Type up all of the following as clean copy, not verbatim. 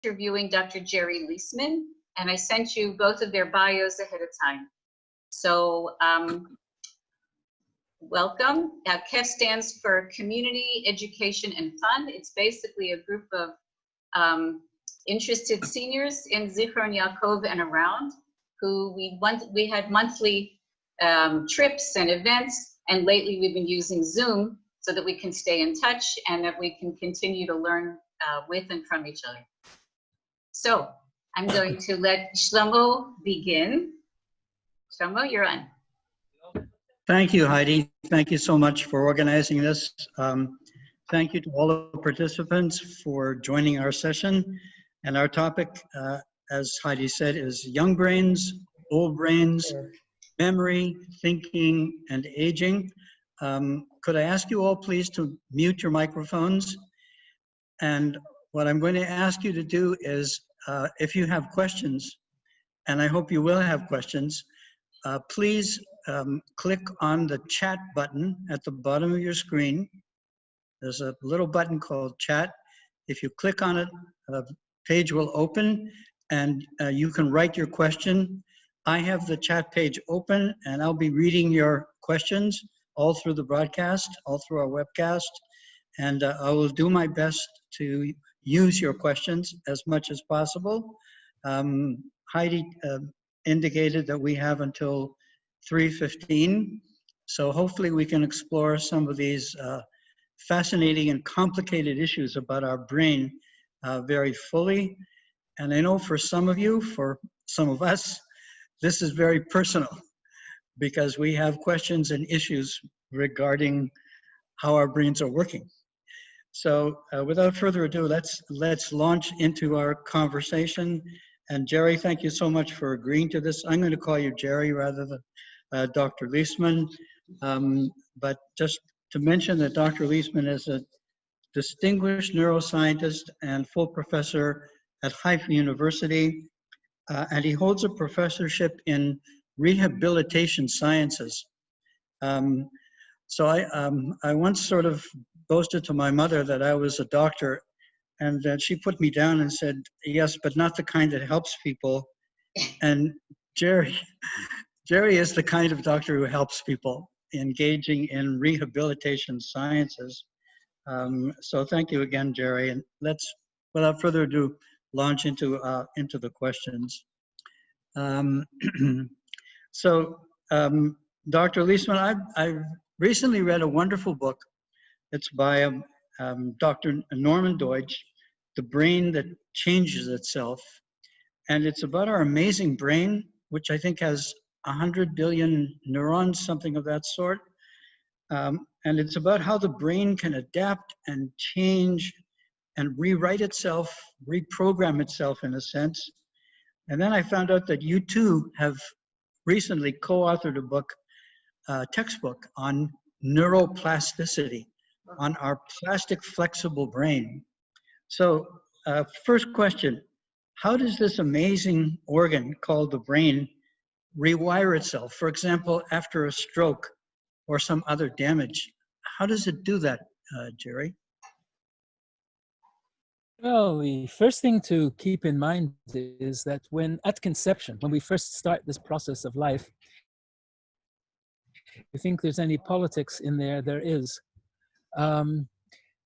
interviewing Dr. Gerry Leisman, and I sent you both of their bios ahead of time. So welcome. KEF stands for Community, Education, and Fun. It's basically a group of interested seniors in Zichron Yaakov and around, who we had monthly trips and events, and lately we've been using Zoom so that we can stay in touch and that we can continue to learn with and from each other. So I'm going to let Shlomo begin. Shlomo, you're on. Thank you, Heidi. Thank you so much for organizing this. Thank you to all the participants for joining our session. And our topic, as Heidi said, is young brains, old brains, memory, thinking, and aging. Could I ask you all please to mute your microphones? And what I'm going to ask you to do is, if you have questions, and I hope you will have questions, please click on the chat button at the bottom of your screen. There's a little button called chat. If you click on it, the page will open and you can write your question. I have the chat page open and I'll be reading your questions all through the broadcast, all through our webcast. And I will do my best to use your questions as much as possible. Heidi indicated that we have until 3:15. So hopefully we can explore some of these fascinating and complicated issues about our brain very fully. And I know for some of you, for some of us, this is very personal because we have questions and issues regarding how our brains are working. So without further ado, let's launch into our conversation. And Gerry, thank you so much for agreeing to this. I'm going to call you Gerry rather than Dr. Leisman. But just to mention that Dr. Leisman is a distinguished neuroscientist and full professor at Haifa University. And he holds a professorship in rehabilitation sciences. So I once sort of boasted to my mother that I was a doctor, and that she put me down and said, yes, but not the kind that helps people. And Gerry is the kind of doctor who helps people, engaging in rehabilitation sciences. So thank you again, Gerry. And let's, without further ado, launch into the questions. Dr. Leisman, I've recently read a wonderful book. It's by Dr. Norman Deutsch, The Brain That Changes Itself. And it's about our amazing brain, which I think has 100 billion neurons, something of that sort. And it's about how the brain can adapt and change and rewrite itself, reprogram itself in a sense. And then I found out that you too have recently co-authored a book, textbook on neuroplasticity, on our plastic flexible brain. So first question, how does this amazing organ called the brain rewire itself? For example, after a stroke or some other damage, how does it do that, Gerry? Well, the first thing to keep in mind is that when at conception, when we first start this process of life, if you think there's any politics in there, there is.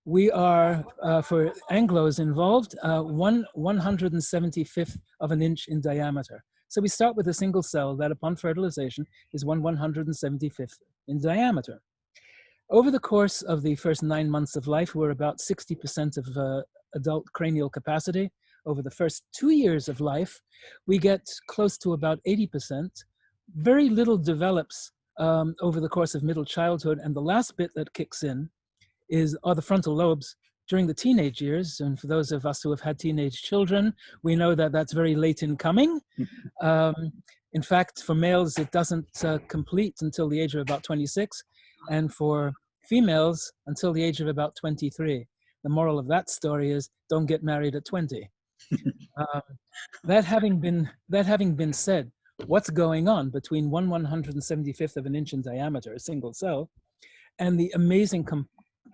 We are, for Anglos involved, 1/175th of an inch in diameter. So we start with a single cell that upon fertilization is 1/175th in diameter. Over the course of the first 9 months of life, we're about 60% of adult cranial capacity. Over the first 2 years of life, we get close to about 80%. Very little develops over the course of middle childhood, and the last bit that kicks in are the frontal lobes during the teenage years. And for those of us who have had teenage children, we know that that's very late in coming. In fact, for males, it doesn't complete until the age of about 26, and for females, until the age of about 23. The moral of that story is, don't get married at 20. That having been said, what's going on between 1/175th of an inch in diameter, a single cell, and the amazing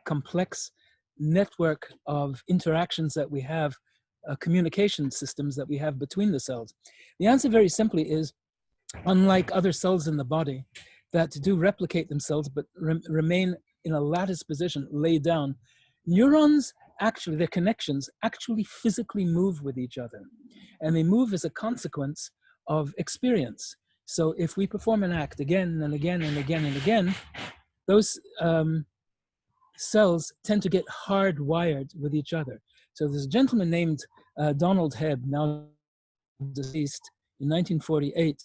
complex network of interactions that we have communication systems that we have between the cells? The answer very simply is, unlike other cells in the body that do replicate themselves but remain in a lattice position, laid down, neurons actually, their connections actually physically move with each other. And they move as a consequence of experience. So if we perform an act again and again and again and again, those cells tend to get hardwired with each other. So there's a gentleman named Donald Hebb, now deceased, in 1948,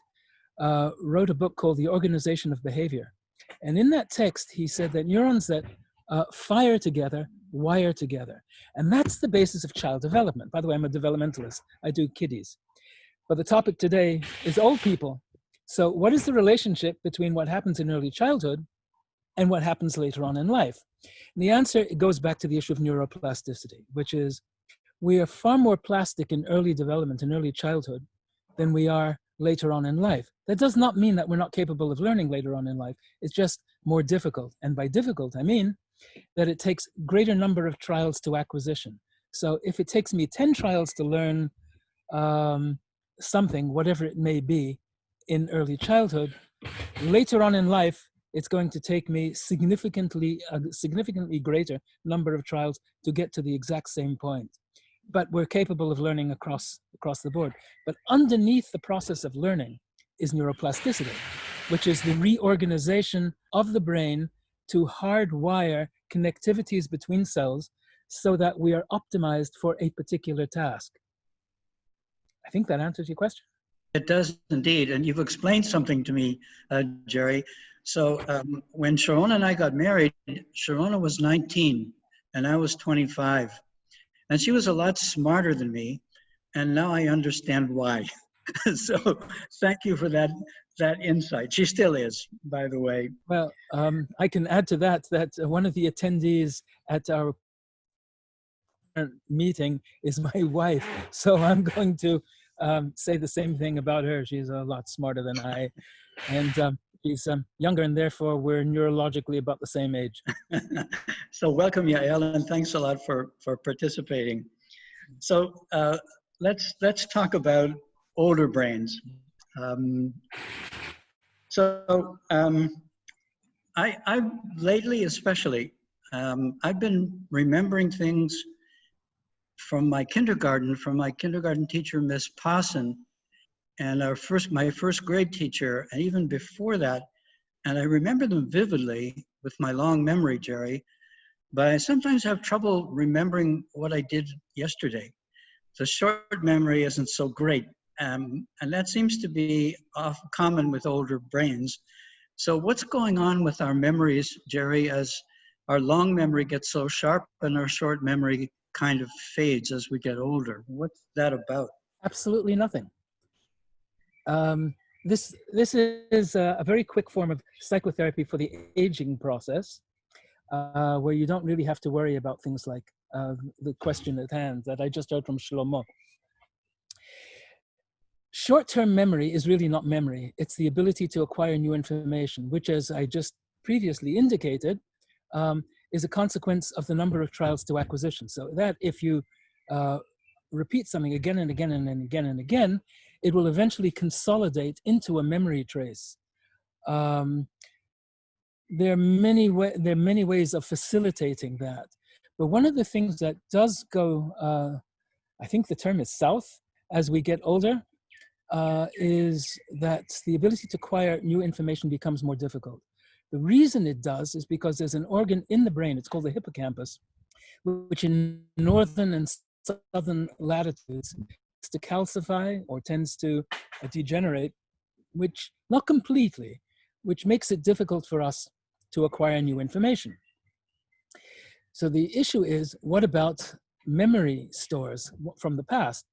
wrote a book called The Organization of Behavior. And in that text, he said that neurons that fire together, wire together. And that's the basis of child development. By the way, I'm a developmentalist. I do kiddies. But the topic today is old people. So what is the relationship between what happens in early childhood and what happens later on in life? And the answer, it goes back to the issue of neuroplasticity, which is we are far more plastic in early development, in early childhood, than we are later on in life. That does not mean that we're not capable of learning later on in life. It's just more difficult. And by difficult, I mean that it takes greater number of trials to acquisition. So if it takes me 10 trials to learn something, whatever it may be, in early childhood, later on in life, it's going to take me a significantly greater number of trials to get to the exact same point. But we're capable of learning across the board. But underneath the process of learning is neuroplasticity, which is the reorganization of the brain to hardwire connectivities between cells so that we are optimized for a particular task. I think that answers your question. It does indeed. And you've explained something to me, Gerry. So when Sharona and I got married, Sharona was 19 and I was 25. And she was a lot smarter than me. And now I understand why. So thank you for that insight. She still is, by the way. Well, I can add to that one of the attendees at our meeting is my wife. So I'm going to say the same thing about her. She's a lot smarter than I. And she's younger, and therefore we're neurologically about the same age. So welcome, Yael, and thanks a lot for participating. So let's talk about older brains. I lately especially, I've been remembering things from my kindergarten teacher, Miss Pawson, and my first grade teacher, and even before that. And I remember them vividly with my long memory, Gerry, but I sometimes have trouble remembering what I did yesterday. The short memory isn't so great, and that seems to be common with older brains. So what's going on with our memories, Gerry, as our long memory gets so sharp and our short memory kind of fades as we get older? What's that about? Absolutely nothing. This is a very quick form of psychotherapy for the aging process, where you don't really have to worry about things like the question at hand that I just heard from Shlomo. Short-term memory is really not memory. It's the ability to acquire new information, which, as I just previously indicated, is a consequence of the number of trials to acquisition. So that if you repeat something again and again and again and again, it will eventually consolidate into a memory trace. There are many ways of facilitating that. But one of the things that does go, I think the term is south as we get older, is that the ability to acquire new information becomes more difficult. The reason it does is because there's an organ in the brain, it's called the hippocampus, which in northern and southern latitudes tends to calcify or tends to degenerate, which, not completely, which makes it difficult for us to acquire new information. So the issue is, what about memory stores from the past?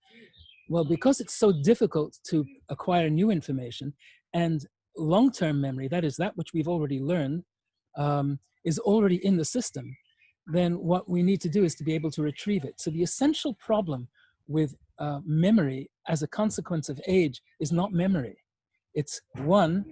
Well, because it's so difficult to acquire new information, and long-term memory, that is that which we've already learned, is already in the system, then what we need to do is to be able to retrieve it. So the essential problem with memory as a consequence of age is not memory. It's one,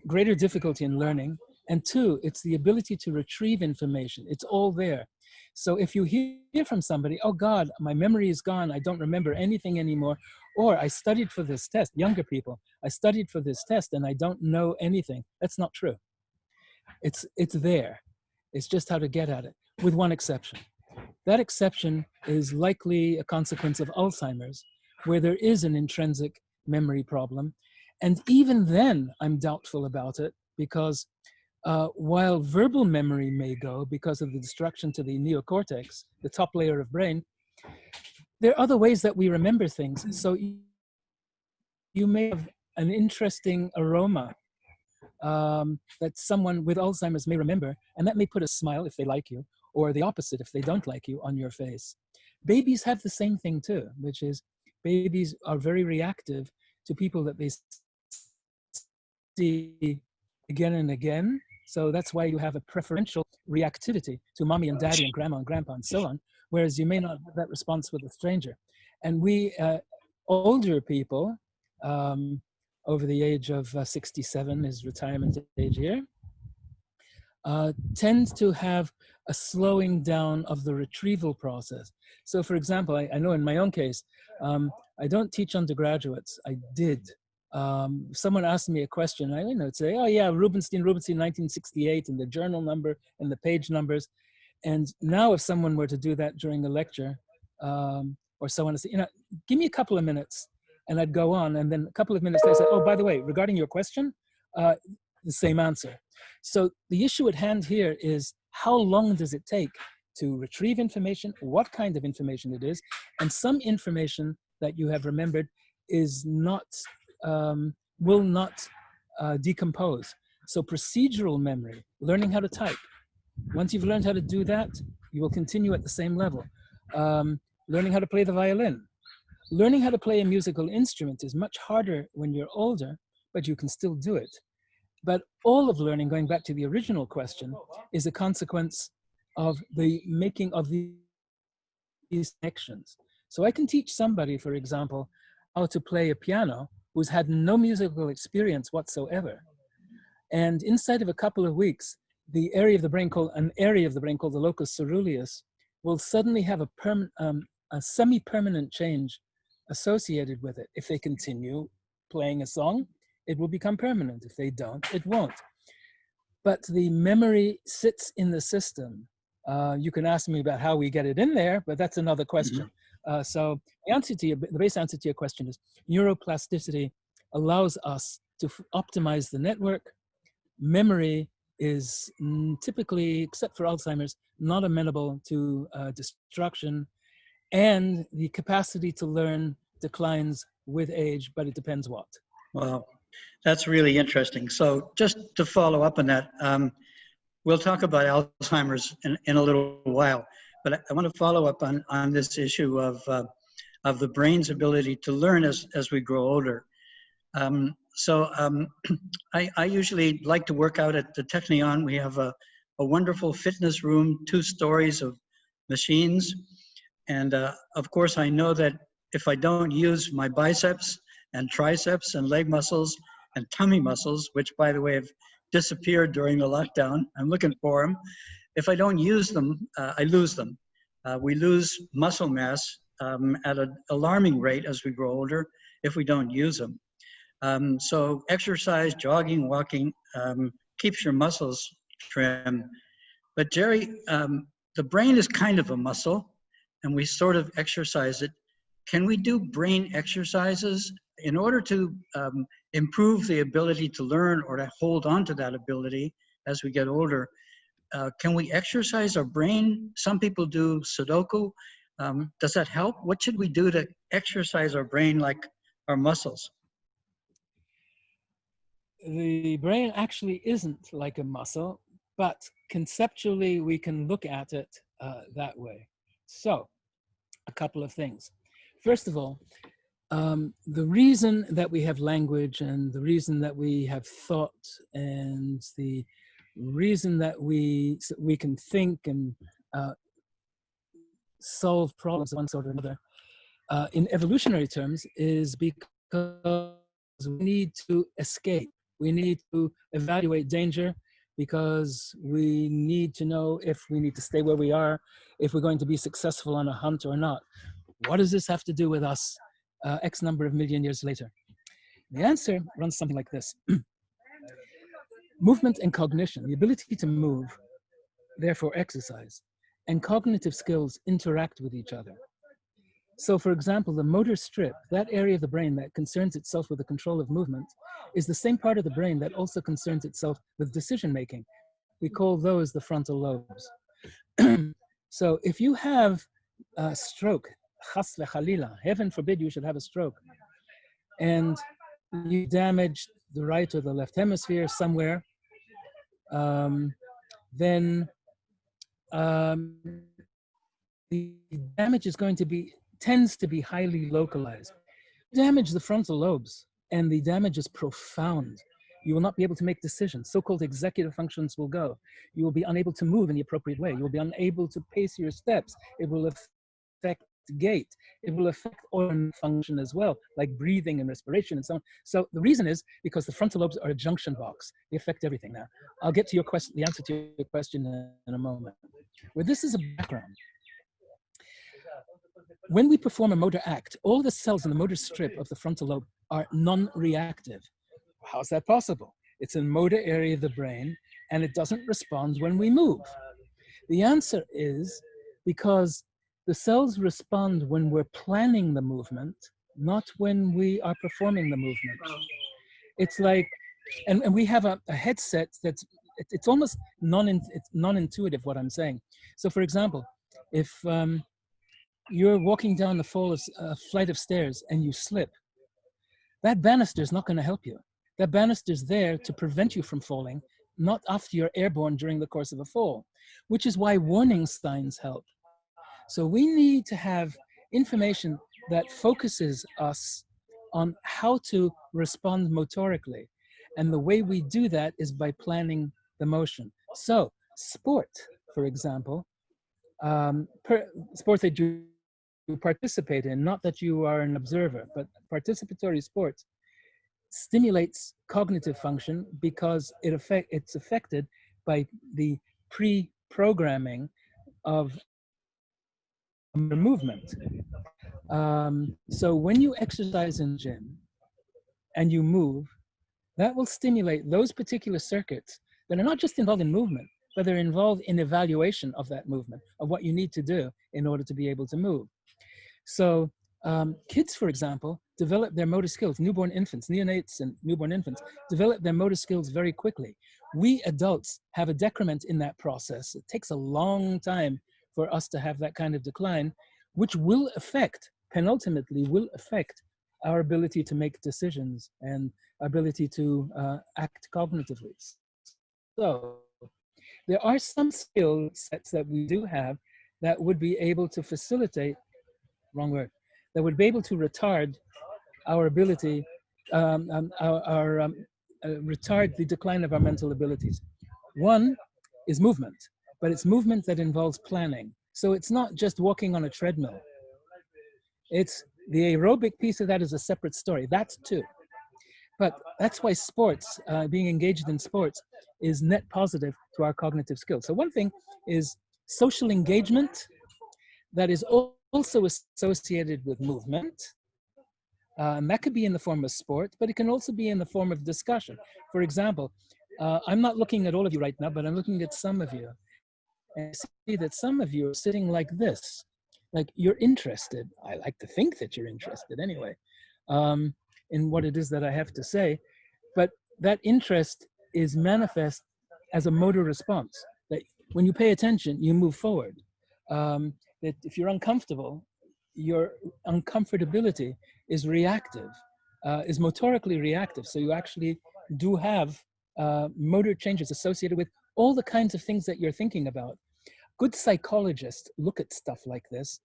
greater difficulty in learning, and two, it's the ability to retrieve information. It's all there. So if you hear from somebody, oh God, my memory is gone, I don't remember anything anymore, or I studied for this test, younger people, I studied for this test and I don't know anything, that's not true. It's there. It's just how to get at it, with one exception. That exception is likely a consequence of Alzheimer's, where there is an intrinsic memory problem. And even then, I'm doubtful about it, because while verbal memory may go because of the destruction to the neocortex, the top layer of brain, there are other ways that we remember things. So you may have an interesting aroma that someone with Alzheimer's may remember, and that may put a smile if they like you, or the opposite if they don't like you, on your face. Babies have the same thing too, which is babies are very reactive to people that they see again and again. So that's why you have a preferential reactivity to mommy and daddy and grandma and grandpa and so on, whereas you may not have that response with a stranger. And we older people, over the age of 67 is retirement age here, tend to have a slowing down of the retrieval process. So for example, I know in my own case, I don't teach undergraduates. I did. Someone asked me a question, I would say, oh yeah, Rubinstein, 1968, and the journal number and the page numbers. And now if someone were to do that during a lecture, or someone would say, give me a couple of minutes, and I'd go on, and then a couple of minutes later, say, oh, by the way, regarding your question, the same answer. So the issue at hand here is, how long does it take to retrieve information, what kind of information it is, and some information that you have remembered is not, will not decompose. So procedural memory, learning how to type. Once you've learned how to do that, you will continue at the same level. Learning how to play the violin. Learning how to play a musical instrument is much harder when you're older, but you can still do it. But all of learning, going back to the original question, is a consequence of the making of these connections. So I can teach somebody, for example, how to play a piano who's had no musical experience whatsoever. And inside of a couple of weeks, the area of the brain called the locus ceruleus will suddenly have a semi-permanent change associated with it. If they continue playing a song, it will become permanent. If they don't, it won't. But the memory sits in the system. You can ask me about how we get it in there, but that's another question. So the base answer to your question is, neuroplasticity allows us to optimize the network. Memory is typically, except for Alzheimer's, not amenable to destruction, and the capacity to learn declines with age, but it depends what. Wow, that's really interesting. So just to follow up on that, we'll talk about Alzheimer's in a little while, but I want to follow up on this issue of the brain's ability to learn as we grow older. I usually like to work out at the Technion. We have a wonderful fitness room, 2 stories of machines. And of course, I know that if I don't use my biceps and triceps and leg muscles and tummy muscles, which by the way have disappeared during the lockdown, I'm looking for them. If I don't use them, I lose them. We lose muscle mass at an alarming rate as we grow older if we don't use them. So exercise, jogging, walking keeps your muscles trim. But Gerry, the brain is kind of a muscle, and we sort of exercise it. Can we do brain exercises in order to improve the ability to learn or to hold on to that ability as we get older? Can we exercise our brain? Some people do Sudoku. Does that help? What should we do to exercise our brain like our muscles? The brain actually isn't like a muscle, but conceptually we can look at it that way. So, a couple of things. First of all, the reason that we have language and the reason that we have thought and the reason that we can think and solve problems of one sort or another in evolutionary terms is because we need to escape. We need to evaluate danger because we need to know if we need to stay where we are, if we're going to be successful on a hunt or not. What does this have to do with us X number of million years later? The answer runs something like this. Movement and cognition, the ability to move, therefore exercise, and cognitive skills interact with each other. So for example, the motor strip, that area of the brain that concerns itself with the control of movement, is the same part of the brain that also concerns itself with decision making. We call those the frontal lobes. So if you have a stroke, chas v'chalila, heaven forbid you should have a stroke, and you damaged the right or the left hemisphere somewhere, then the damage is going to be, tends to be highly localized. Damage the frontal lobes, and the damage is profound. You will not be able to make decisions. So-called executive functions will go. You will be unable to move in the appropriate way. You will be unable to pace your steps. It will affect gait. It will affect organ function as well, like breathing and respiration and so on. So the reason is because the frontal lobes are a junction box. They affect everything. Now, I'll get to your question, the answer to your question in a moment. With this as a background, when we perform a motor act, all the cells in the motor strip of the frontal lobe are non-reactive. How's that possible? It's a motor area of the brain, and it doesn't respond when we move. The answer is because the cells respond when we're planning the movement, not when we are performing the movement. It's like, and we have a headset that's, it's almost non-intuitive what I'm saying. So for example, if you're walking down the flight of stairs and you slip, that banister is not going to help you. That banister is there to prevent you from falling, not after you're airborne during the course of a fall, which is why warning signs help. So we need to have information that focuses us on how to respond motorically. And the way we do that is by planning the motion. So sport, for example, sport that you participate in, not that you are an observer, but participatory sports stimulates cognitive function because it's affected by the pre-programming of movement. So when you exercise in the gym and you move, that will stimulate those particular circuits that are not just involved in movement, but they're involved in evaluation of that movement, of what you need to do in order to be able to move. So kids, for example, develop their motor skills. Newborn infants, neonates and newborn infants, develop their motor skills very quickly. We adults have a decrement in that process. It takes a long time for us to have that kind of decline, which will affect, penultimately will affect our ability to make decisions and ability to act cognitively. So there are some skill sets that we do have that would be able to facilitate, wrong word, that would be able to retard our ability, retard the decline of our mental abilities. One is movement, but it's movement that involves planning. So it's not just walking on a treadmill. It's the aerobic piece of that is a separate story. That's too. But that's why sports, being engaged in sports, is net positive to our cognitive skills. So one thing is social engagement that is also associated with movement. And that could be in the form of sport, but it can also be in the form of discussion. For example, I'm not looking at all of you right now, but I'm looking at some of you. And I see that some of you are sitting like this, like you're interested. I like to think that you're interested anyway, in what it is that I have to say. But that interest is manifest as a motor response. That when you pay attention, you move forward. That if you're uncomfortable, your uncomfortability is reactive, is motorically reactive. So you actually do have motor changes associated with all the kinds of things that you're thinking about. Good psychologists look at stuff like this.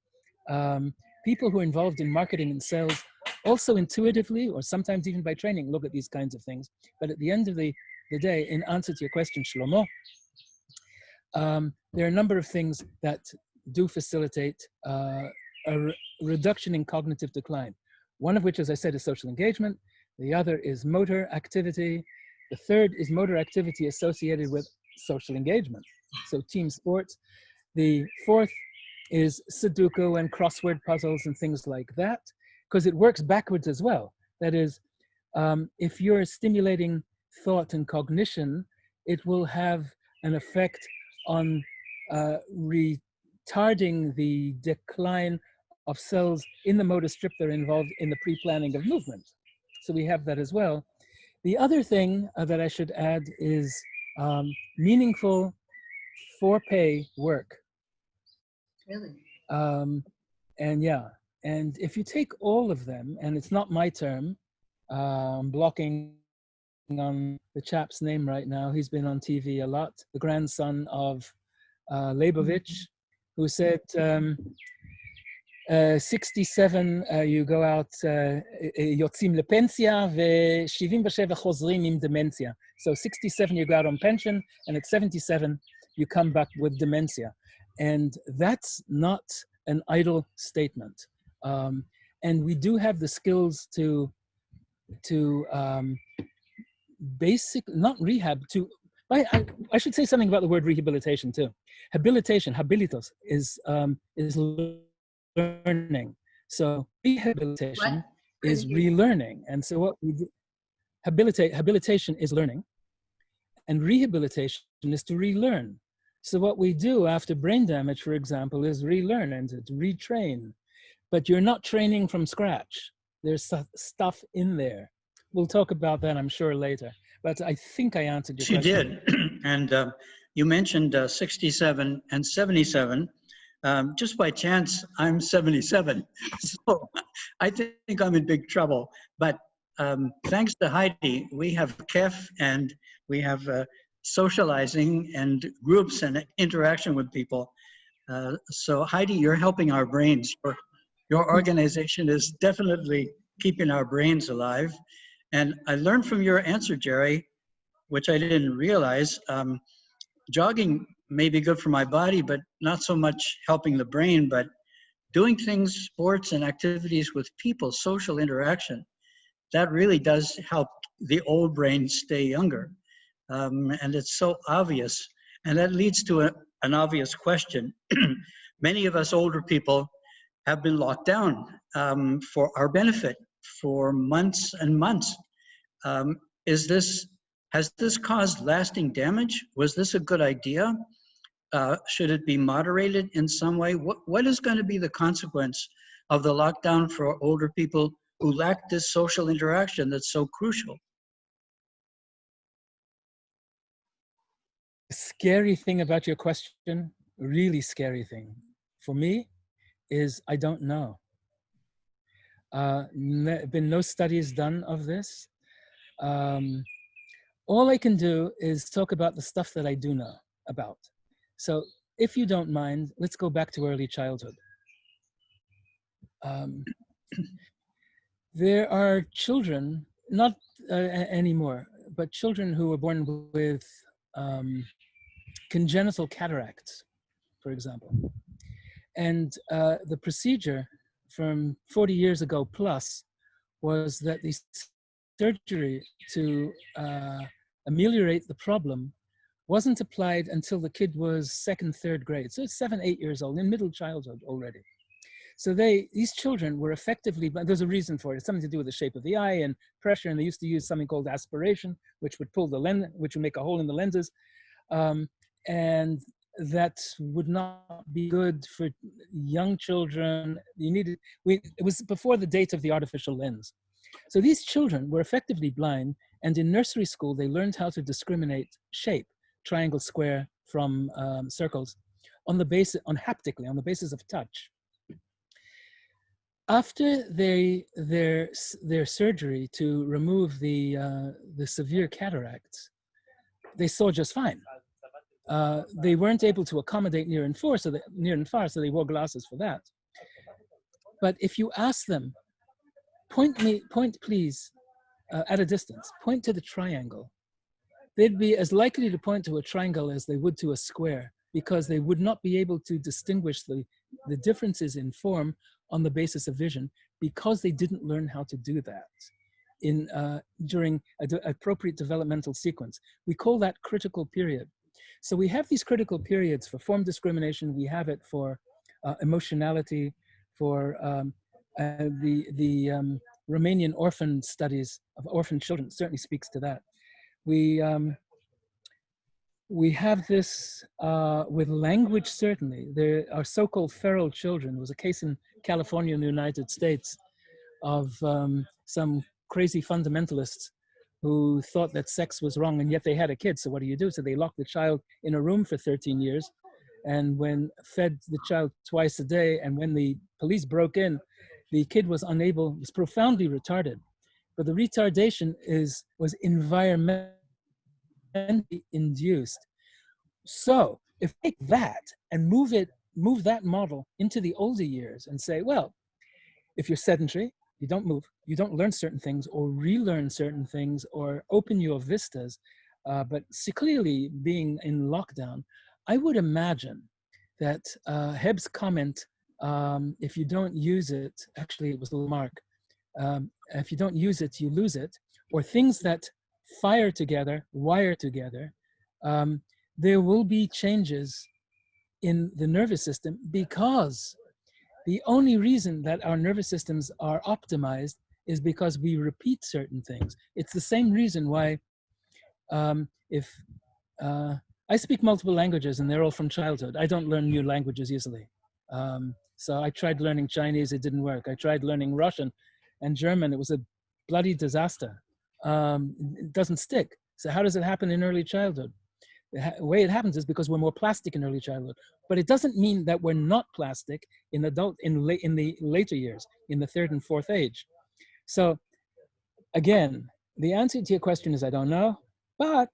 People who are involved in marketing and sales also intuitively, or sometimes even by training, look at these kinds of things. But at the end of the day, in answer to your question, Shlomo, there are a number of things that do facilitate a reduction in cognitive decline. One of which, as I said, is social engagement. The other is motor activity. The third is motor activity associated with social engagement. So team sports. The fourth is Sudoku and crossword puzzles and things like that, because it works backwards as well. That is, if you're stimulating thought and cognition, it will have an effect on retarding the decline of cells in the motor strip that are involved in the pre-planning of movement. So we have that as well. The other thing that I should add is meaningful for-pay work. Really? And yeah, and if you take all of them, and it's not my term, I'm blocking on the chap's name right now. He's been on TV a lot, the grandson of Leibovich, who said, 67 you go out, יוצאים לפנסיה, ו-77 חוזרים עם dementia. So 67 you go out on pension, and at 77 you come back with dementia. And that's not an idle statement. And we do have the skills to not rehab, I should say something about the word rehabilitation too. Habilitation, habilitos, is learning. So rehabilitation is relearning. And so what we do, habilitation is learning, and rehabilitation is to relearn. So what we do after brain damage, for example, is relearn and to retrain. But you're not training from scratch. There's stuff in there. We'll talk about that, I'm sure, later. But I think I answered your question. She did. And you mentioned 67 and 77. Just by chance, I'm 77. So I think I'm in big trouble. But thanks to Heidi, we have KEF and we have socializing and groups and interaction with people. So Heidi, you're helping our brains. Your organization is definitely keeping our brains alive. And I learned from your answer, Gerry, which I didn't realize, jogging may be good for my body, but not so much helping the brain, but doing things, sports and activities with people, social interaction, that really does help the old brain stay younger. And it's so obvious. And that leads to an obvious question. Many of us older people have been locked down for our benefit for months and months. Has this caused lasting damage? Was this a good idea? Should it be moderated in some way? What is going to be the consequence of the lockdown for older people who lack this social interaction that's so crucial? Scary thing about your question, really scary thing for me, is I don't know. Been no studies done of this. All I can do is talk about the stuff that I do know about. So if you don't mind, let's go back to early childhood. There are children, not anymore, but children who were born with congenital cataracts, for example. And the procedure from 40 years ago plus was that the surgery to ameliorate the problem wasn't applied until the kid was second, third grade. So it's 7, 8 years old, in middle childhood already. So these children were effectively, there's a reason for it. It's something to do with the shape of the eye and pressure. And they used to use something called aspiration, which would pull the lens, which would make a hole in the lenses. And that would not be good for young children. It was before the date of the artificial lens. So these children were effectively blind, and in nursery school, they learned how to discriminate shape, triangle, square from circles, haptically, on the basis of touch. After their surgery to remove the severe cataracts, they saw just fine. They weren't able to accommodate near and far, so they wore glasses for that. But if you ask them, point please, at a distance, point to the triangle, they'd be as likely to point to a triangle as they would to a square, because they would not be able to distinguish the differences in form on the basis of vision, because they didn't learn how to do that during an appropriate developmental sequence. We call that critical period. So we have these critical periods for form discrimination. We have it for emotionality, for the Romanian orphan studies of orphan children certainly speaks to that. We have this with language, certainly. There are so-called feral children. There was a case in California in the United States of some crazy fundamentalists who thought that sex was wrong, and yet they had a kid. So what do you do? So they locked the child in a room for 13 years, and when fed the child twice a day, and when the police broke in, the kid was profoundly retarded. But the retardation was environmentally induced. So if we take that and move that model into the older years and say, well, if you're sedentary, you don't move, you don't learn certain things or relearn certain things or open your vistas, but clearly being in lockdown, I would imagine that Heb's comment, if you don't use it, actually it was Lamarck, if you don't use it, you lose it, or things that fire together, wire together, there will be changes in the nervous system, because the only reason that our nervous systems are optimized is because we repeat certain things. It's the same reason why if I speak multiple languages and they're all from childhood. I don't learn new languages easily. So I tried learning Chinese, it didn't work. I tried learning Russian and German, it was a bloody disaster. It doesn't stick. So how does it happen in early childhood? The way it happens is because we're more plastic in early childhood, but it doesn't mean that we're not plastic in the later years, in the third and fourth age. So again, the answer to your question is I don't know, but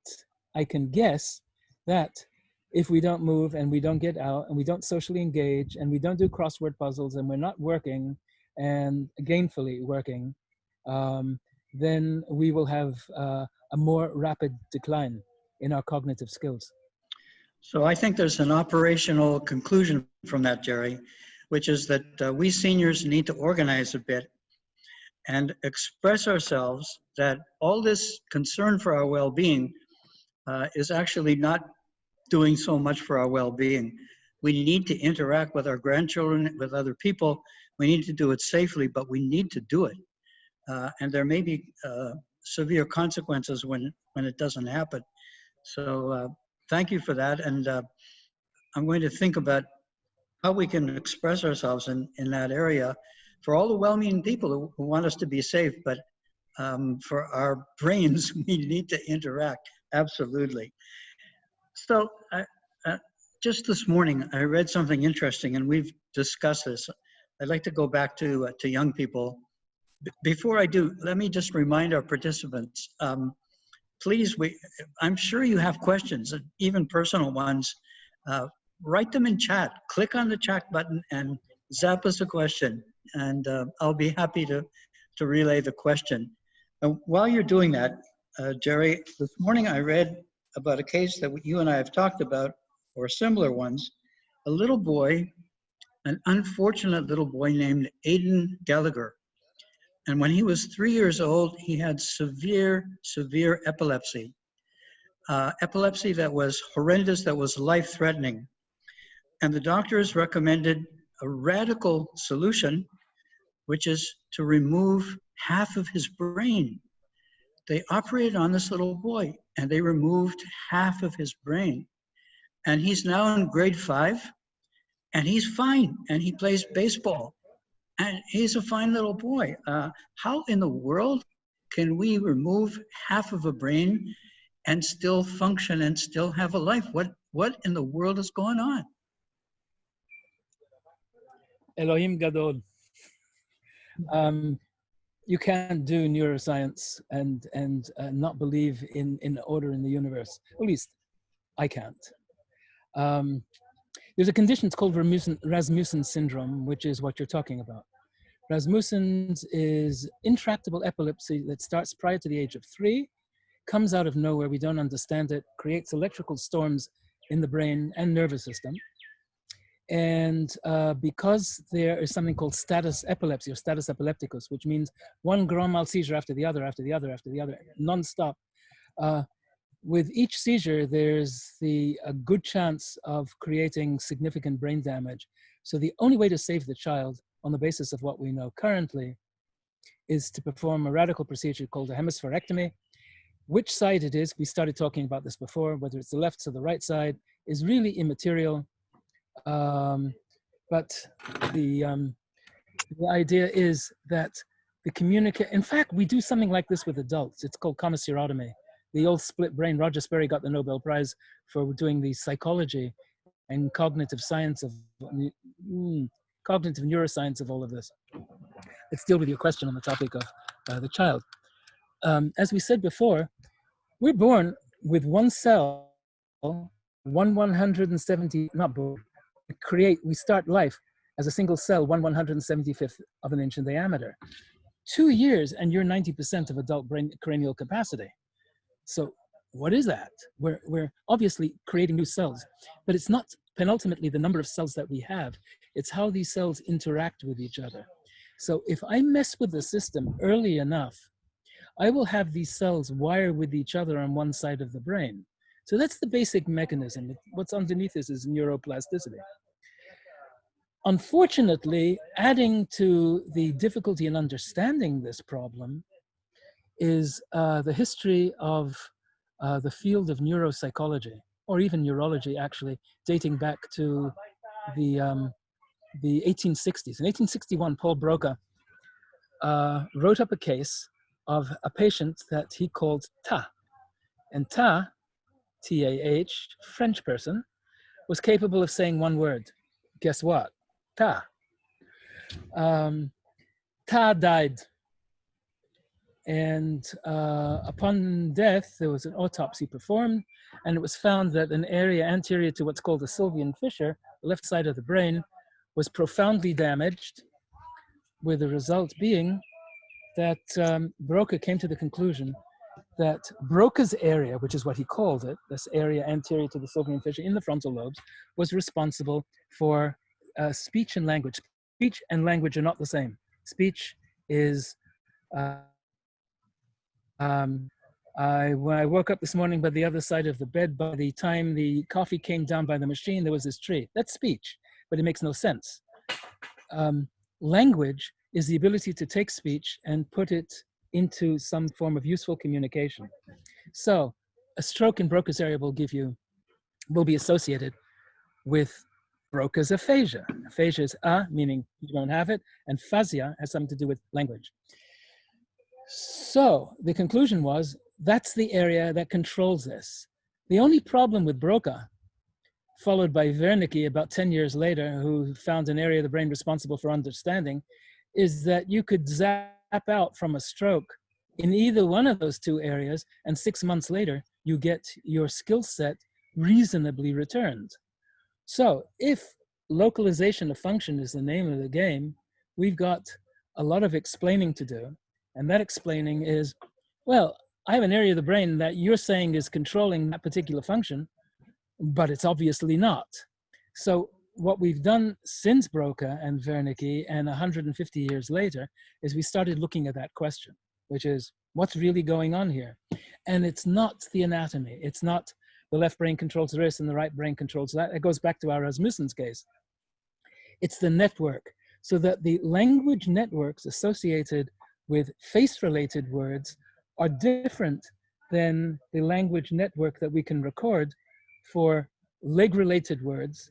I can guess that if we don't move and we don't get out and we don't socially engage and we don't do crossword puzzles and we're not working and gainfully working, then we will have a more rapid decline in our cognitive skills. So I think there's an operational conclusion from that, Gerry, which is that we seniors need to organize a bit and express ourselves that all this concern for our well-being is actually not doing so much for our well-being. We need to interact with our grandchildren, with other people. We need to do it safely, but we need to do it. And there may be severe consequences when it doesn't happen. So thank you for that. And I'm going to think about how we can express ourselves in that area for all the well-meaning people who want us to be safe, but for our brains, we need to interact, absolutely. So just this morning, I read something interesting, and we've discussed this. I'd like to go back to young people. Before I do, let me just remind our participants, please, I'm sure you have questions, even personal ones. Write them in chat. Click on the chat button and zap us a question, and I'll be happy to relay the question. And while you're doing that, Gerry, this morning I read about a case that you and I have talked about, or similar ones. A little boy, an unfortunate little boy named Aiden Gallagher. And when he was 3 years old, he had severe epilepsy. Epilepsy that was horrendous, that was life-threatening. And the doctors recommended a radical solution, which is to remove half of his brain. They operated on this little boy, and they removed half of his brain. And he's now in grade 5, and he's fine, and he plays baseball. And he's a fine little boy. How in the world can we remove half of a brain and still function and still have a life? What in the world is going on? Elohim Gadol. You can't do neuroscience and not believe in order in the universe. At least I can't. There's a condition, it's called Rasmussen syndrome, which is what you're talking about. Rasmussen's is intractable epilepsy that starts prior to the age of 3, comes out of nowhere, we don't understand it, creates electrical storms in the brain and nervous system. And because there is something called status epilepsy or status epilepticus, which means one grand mal seizure after the other, nonstop, with each seizure, there's a good chance of creating significant brain damage. So the only way to save the child on the basis of what we know currently is to perform a radical procedure called a hemispherectomy. Which side it is, we started talking about this before, whether it's the left or the right side, is really immaterial. But the idea is that in fact, we do something like this with adults. It's called commissurotomy. The old split brain, Roger Sperry got the Nobel Prize for doing the psychology and cognitive science of, cognitive neuroscience of all of this. Let's deal with your question on the topic of the child. As we said before, we're born with one cell, 170, not born, we start life as a single cell, 1/175th of an inch in diameter. 2 years and you're 90% of adult brain cranial capacity. So what is that? We're obviously creating new cells, but it's not penultimately the number of cells that we have, it's how these cells interact with each other. So if I mess with the system early enough, I will have these cells wire with each other on one side of the brain. So that's the basic mechanism. What's underneath this is neuroplasticity. Unfortunately, adding to the difficulty in understanding this problem is the history of the field of neuropsychology, or even neurology actually, dating back to the 1860s. In 1861, Paul Broca wrote up a case of a patient that he called Ta. And Ta, T-A-H, French person, was capable of saying one word. Guess what? Ta. Ta died. And upon death, there was an autopsy performed, and it was found that an area anterior to what's called the Sylvian fissure, the left side of the brain, was profoundly damaged, with the result being that Broca came to the conclusion that Broca's area, which is what he called it, this area anterior to the Sylvian fissure in the frontal lobes, was responsible for speech and language. Speech and language are not the same. Speech is, when I woke up this morning by the other side of the bed, by the time the coffee came down by the machine, there was this tree. That's speech, but it makes no sense. Language is the ability to take speech and put it into some form of useful communication. So a stroke in Broca's area will be associated with Broca's aphasia. Aphasia is meaning you don't have it, and phasia has something to do with language. So the conclusion was, that's the area that controls this. The only problem with Broca, followed by Wernicke about 10 years later, who found an area of the brain responsible for understanding, is that you could zap out from a stroke in either one of those two areas, and 6 months later, you get your skill set reasonably returned. So if localization of function is the name of the game, we've got a lot of explaining to do. And that explaining is, well, I have an area of the brain that you're saying is controlling that particular function, but it's obviously not. So what we've done since Broca and Wernicke and 150 years later is we started looking at that question, which is, what's really going on here? And it's not the anatomy. It's not the left brain controls this and the right brain controls that. It goes back to our Rasmussen's case. It's the network, so that the language networks associated with face-related words are different than the language network that we can record for leg-related words.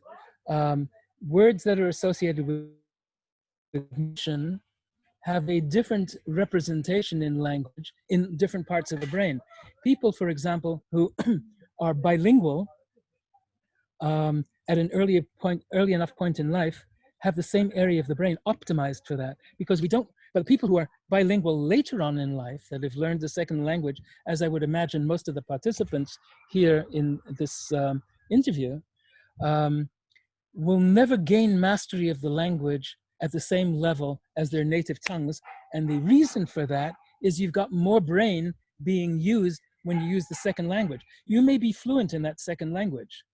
Words that are associated with motion have a different representation in language in different parts of the brain. People, for example, who are bilingual at an early enough point in life have the same area of the brain optimized for that, because but people who are bilingual later on in life that have learned the second language, as I would imagine most of the participants here in this interview, will never gain mastery of the language at the same level as their native tongues. And the reason for that is you've got more brain being used when you use the second language. You may be fluent in that second language,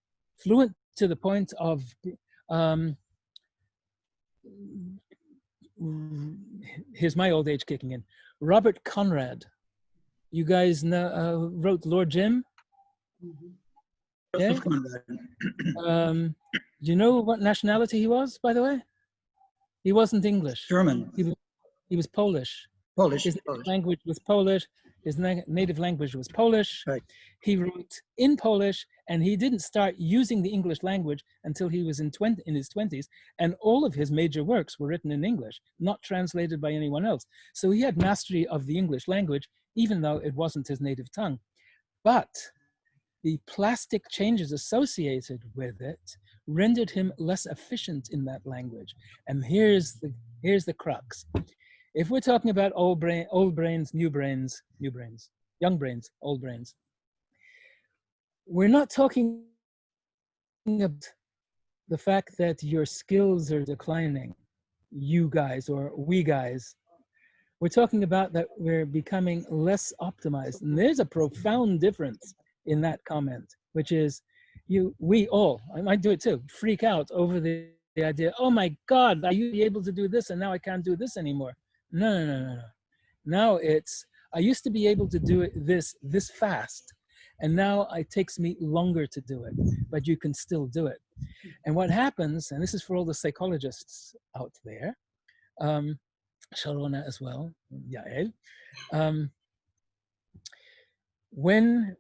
fluent to the point of, here's my old age kicking in. Robert Conrad, you guys know, wrote Lord Jim? Joseph Okay. Conrad. Do you know what nationality he was, by the way? He wasn't English. German. He was Polish. Polish. His native Polish. language was Polish. His native language was Polish. Right. He wrote in Polish, and he didn't start using the English language until he was in his 20s. And all of his major works were written in English, not translated by anyone else. So he had mastery of the English language, even though it wasn't his native tongue. But the plastic changes associated with it rendered him less efficient in that language. And here's the crux. If we're talking about old brains, new brains, young brains, old brains, we're not talking about the fact that your skills are declining, you guys or we guys. We're talking about that we're becoming less optimized. And there's a profound difference in that comment, which is we all, I might do it too, freak out over the idea, oh my God, I used to be able to do this and now I can't do this anymore. No. Now it's, I used to be able to do it this fast, and now it takes me longer to do it, but you can still do it. And what happens, and this is for all the psychologists out there, Sharona as well, Yael, when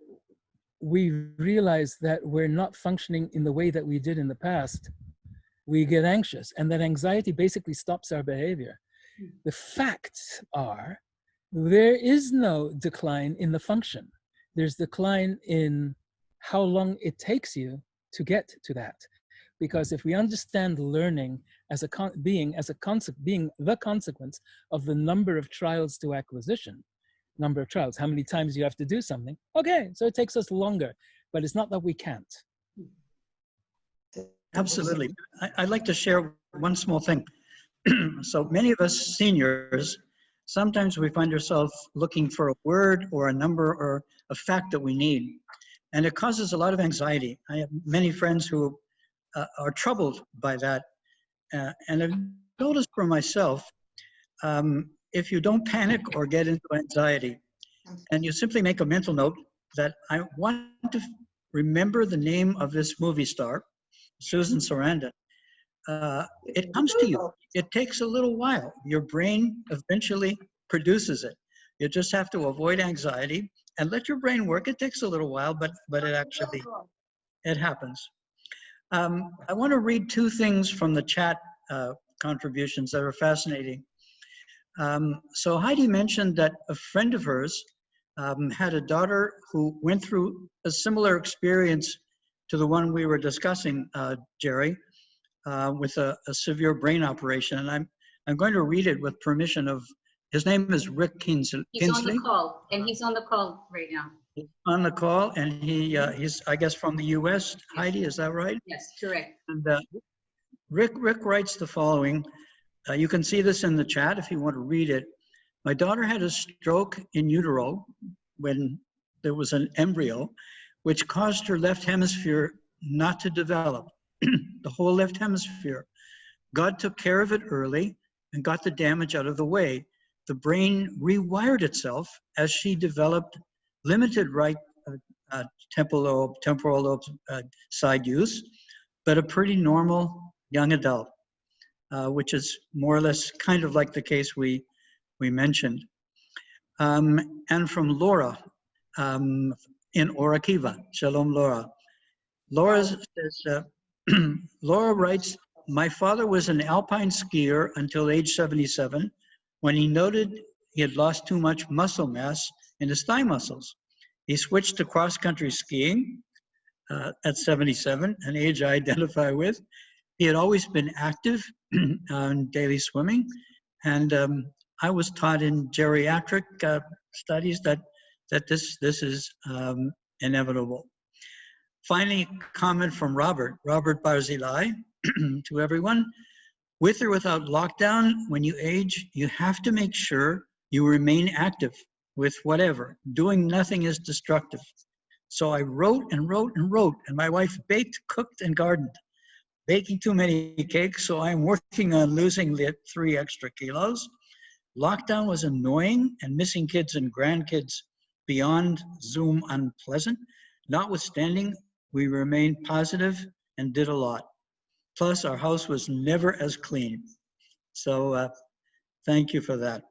we realize that we're not functioning in the way that we did in the past, we get anxious, and that anxiety basically stops our behavior. The facts are, there is no decline in the function. There's decline in how long it takes you to get to that. Because if we understand learning as being the consequence of the number of trials to acquisition, number of trials, how many times you have to do something, okay, so it takes us longer, but it's not that we can't. Absolutely. I'd like to share one small thing. So many of us seniors, sometimes we find ourselves looking for a word or a number or a fact that we need. And it causes a lot of anxiety. I have many friends who are troubled by that. And I've noticed for myself, if you don't panic or get into anxiety, and you simply make a mental note that I want to remember the name of this movie star, Susan Sarandon, it comes to you. It takes a little while. Your brain eventually produces it. You just have to avoid anxiety and let your brain work. It takes a little while, but it happens. I want to read two things from the chat contributions that are fascinating. So Heidi mentioned that a friend of hers had a daughter who went through a similar experience to the one we were discussing, Gerry, with a severe brain operation. And I'm going to read it with permission of, his name is Rick Kinsley. He's on the call, and he's on the call right now. He's on the call, and he's, I guess, from the US. Yes. Heidi, is that right? Yes, correct. And Rick writes the following. You can see this in the chat if you want to read it. My daughter had a stroke in utero when there was an embryo, which caused her left hemisphere not to develop, the whole left hemisphere. God took care of it early and got the damage out of the way. The brain rewired itself as she developed limited right temporal lobe side use, but a pretty normal young adult, which is more or less kind of like the case we mentioned. And from Laura in Orakiva. Shalom, Laura. Laura says, Laura writes, my father was an alpine skier until age 77 when he noted he had lost too much muscle mass in his thigh muscles. He switched to cross-country skiing at 77, an age I identify with. He had always been active on daily swimming, and I was taught in geriatric studies that this is inevitable. Finally, comment from Robert Barzilai to everyone. With or without lockdown, when you age, you have to make sure you remain active with whatever. Doing nothing is destructive. So I wrote and wrote and wrote, and my wife baked, cooked, and gardened. Baking too many cakes, so I'm working on losing the 3 extra kilos. Lockdown was annoying, and missing kids and grandkids beyond Zoom unpleasant. Notwithstanding, we remained positive and did a lot. Plus, our house was never as clean. So thank you for that.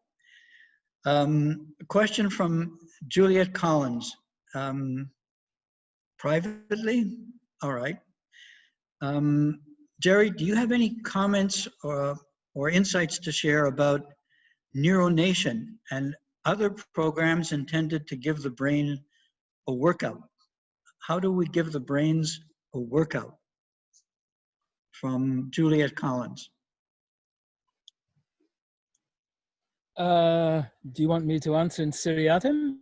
A question from Juliet Collins. Privately? All right. Gerry, do you have any comments or insights to share about neuronation and other programs intended to give the brain a workout? How do we give the brains a workout? From Juliet Collins. Do you want me to answer in Syriatim?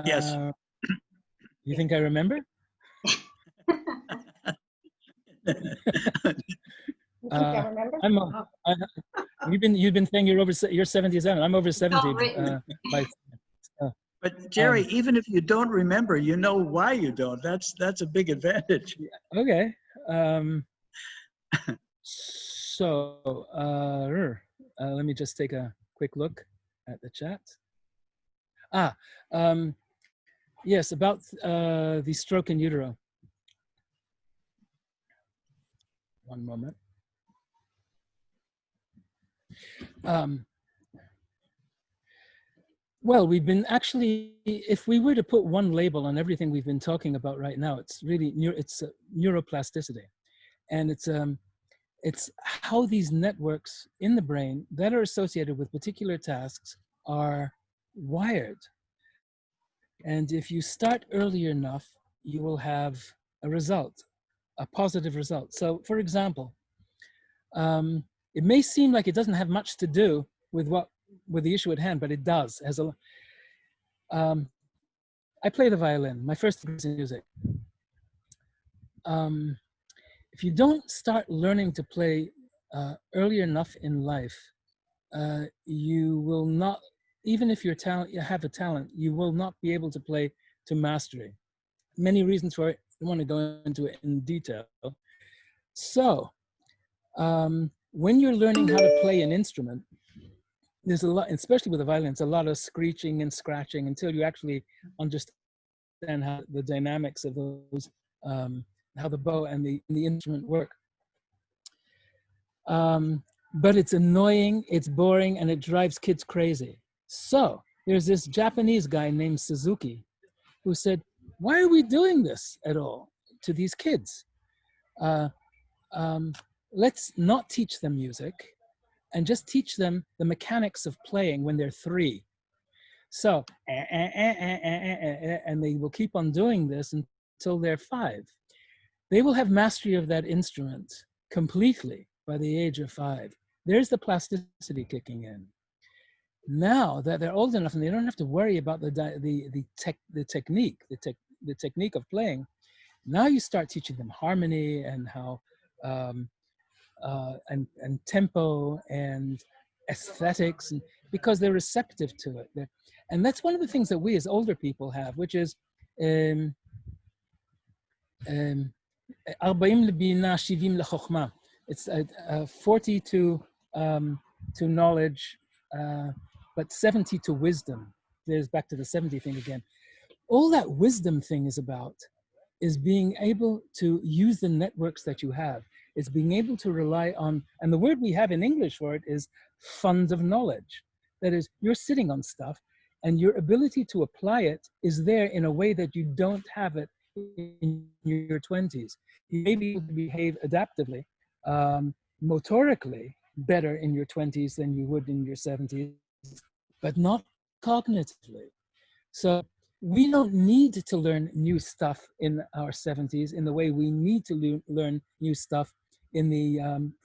Yes. You think I remember? I remember. You've been saying you're 77. I'm over 70. But Gerry, even if you don't remember, you know why you don't. That's a big advantage. Okay. Let me just take a quick look at the chat. Yes, about the stroke in utero. One moment. Well, we've been actually, if we were to put one label on everything we've been talking about right now, it's really neuroplasticity, and it's how these networks in the brain that are associated with particular tasks are wired. And if you start early enough, you will have a result, a positive result. So, for example, it may seem like it doesn't have much to do with the issue at hand, but it does. I play the violin. My first degree is in music. If you don't start learning to play early enough in life, you will not, even if you have a talent, you will not be able to play to mastery. Many reasons for it. I don't want to go into it in detail. So, when you're learning how to play an instrument, there's a lot, especially with the violin, it's a lot of screeching and scratching until you actually understand how the dynamics of those, how the bow and the instrument work. But it's annoying, it's boring, and it drives kids crazy. So there's this Japanese guy named Suzuki who said, why are we doing this at all to these kids? Let's not teach them music and just teach them the mechanics of playing when they're 3. So, and they will keep on doing this until they're 5. They will have mastery of that instrument completely by the age of 5. There's the plasticity kicking in. Now that they're old enough and they don't have to worry about the technique of playing, now you start teaching them harmony and how and tempo and aesthetics, and because they're receptive to it. And that's one of the things that we as older people have, which is 40 לבina, 70 לחוכמה. It's 40 to knowledge, but 70 to wisdom. There's back to the 70 thing again. All that wisdom thing is about is being able to use the networks that you have. It's being able to rely on, and the word we have in English for it is fund of knowledge. That is, you're sitting on stuff and your ability to apply it is there in a way that you don't have it in your 20s. You may be able to behave adaptively, motorically better in your 20s than you would in your 70s, but not cognitively. So we don't need to learn new stuff in our 70s in the way we need to learn new stuff in the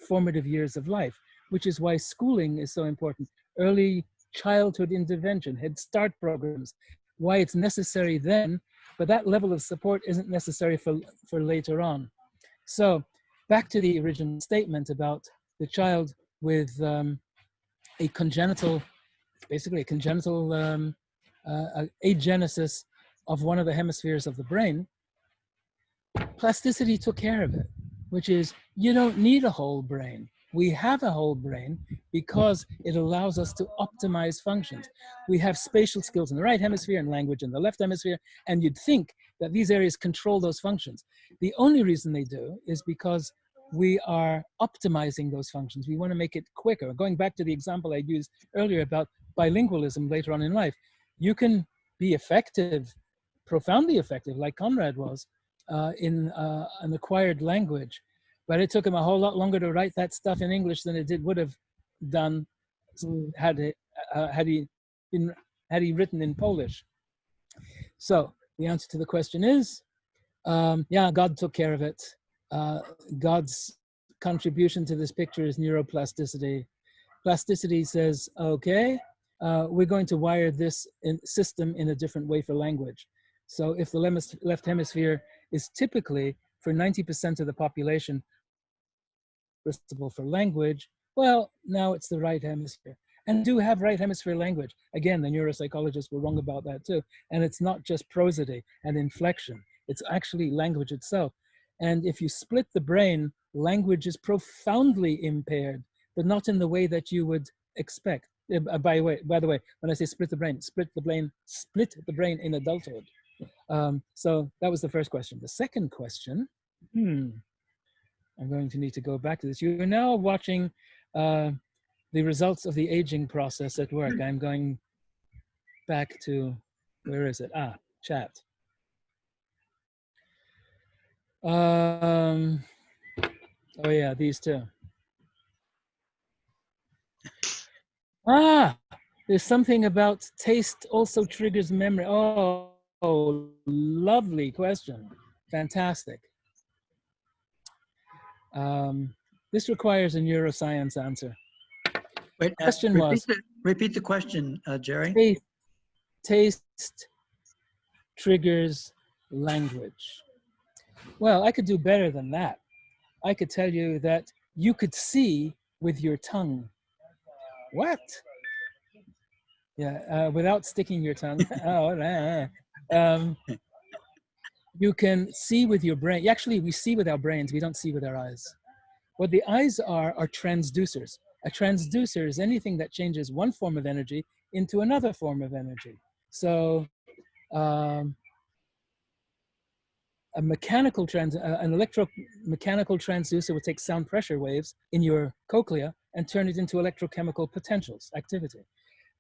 formative years of life, which is why schooling is so important. Early childhood intervention, Head Start programs, why it's necessary then, but that level of support isn't necessary for later on. So back to the original statement about the child with a congenital, basically a congenital agenesis of one of the hemispheres of the brain. Plasticity took care of it, which is you don't need a whole brain. We have a whole brain because it allows us to optimize functions. We have spatial skills in the right hemisphere and language in the left hemisphere, and you'd think that these areas control those functions. The only reason they do is because we are optimizing those functions. We want to make it quicker. Going back to the example I used earlier about bilingualism later on in life, you can be effective, profoundly effective, like Conrad was, in an acquired language. But it took him a whole lot longer to write that stuff in English than it would have done had he written in Polish. So the answer to the question is, yeah, God took care of it. God's contribution to this picture is neuroplasticity. Plasticity says, okay, we're going to wire this system in a different way for language. So if the left hemisphere is typically, for 90% of the population, responsible for language, well, now it's the right hemisphere. And do have right hemisphere language. Again, the neuropsychologists were wrong about that too. And it's not just prosody and inflection. It's actually language itself. And if you split the brain, language is profoundly impaired, but not in the way that you would expect. By the way, when I say split the brain in adulthood. So that was the first question. The second question, I'm going to need to go back to this. You're now watching the results of the aging process at work. I'm going back to, where is it? Chat. Oh yeah, these two. There's something about taste also triggers memory. Oh, lovely question. Fantastic. This requires a neuroscience answer. Wait, question repeat the question, Gerry. Taste triggers language. Well, I could do better than that. I could tell you that you could see with your tongue. What? Yeah, without sticking your tongue. You can see with your brain. Actually, we see with our brains. We don't see with our eyes. What the eyes are transducers. A transducer is anything that changes one form of energy into another form of energy. So an electromechanical transducer would take sound pressure waves in your cochlea and turn it into electrochemical potentials, activity.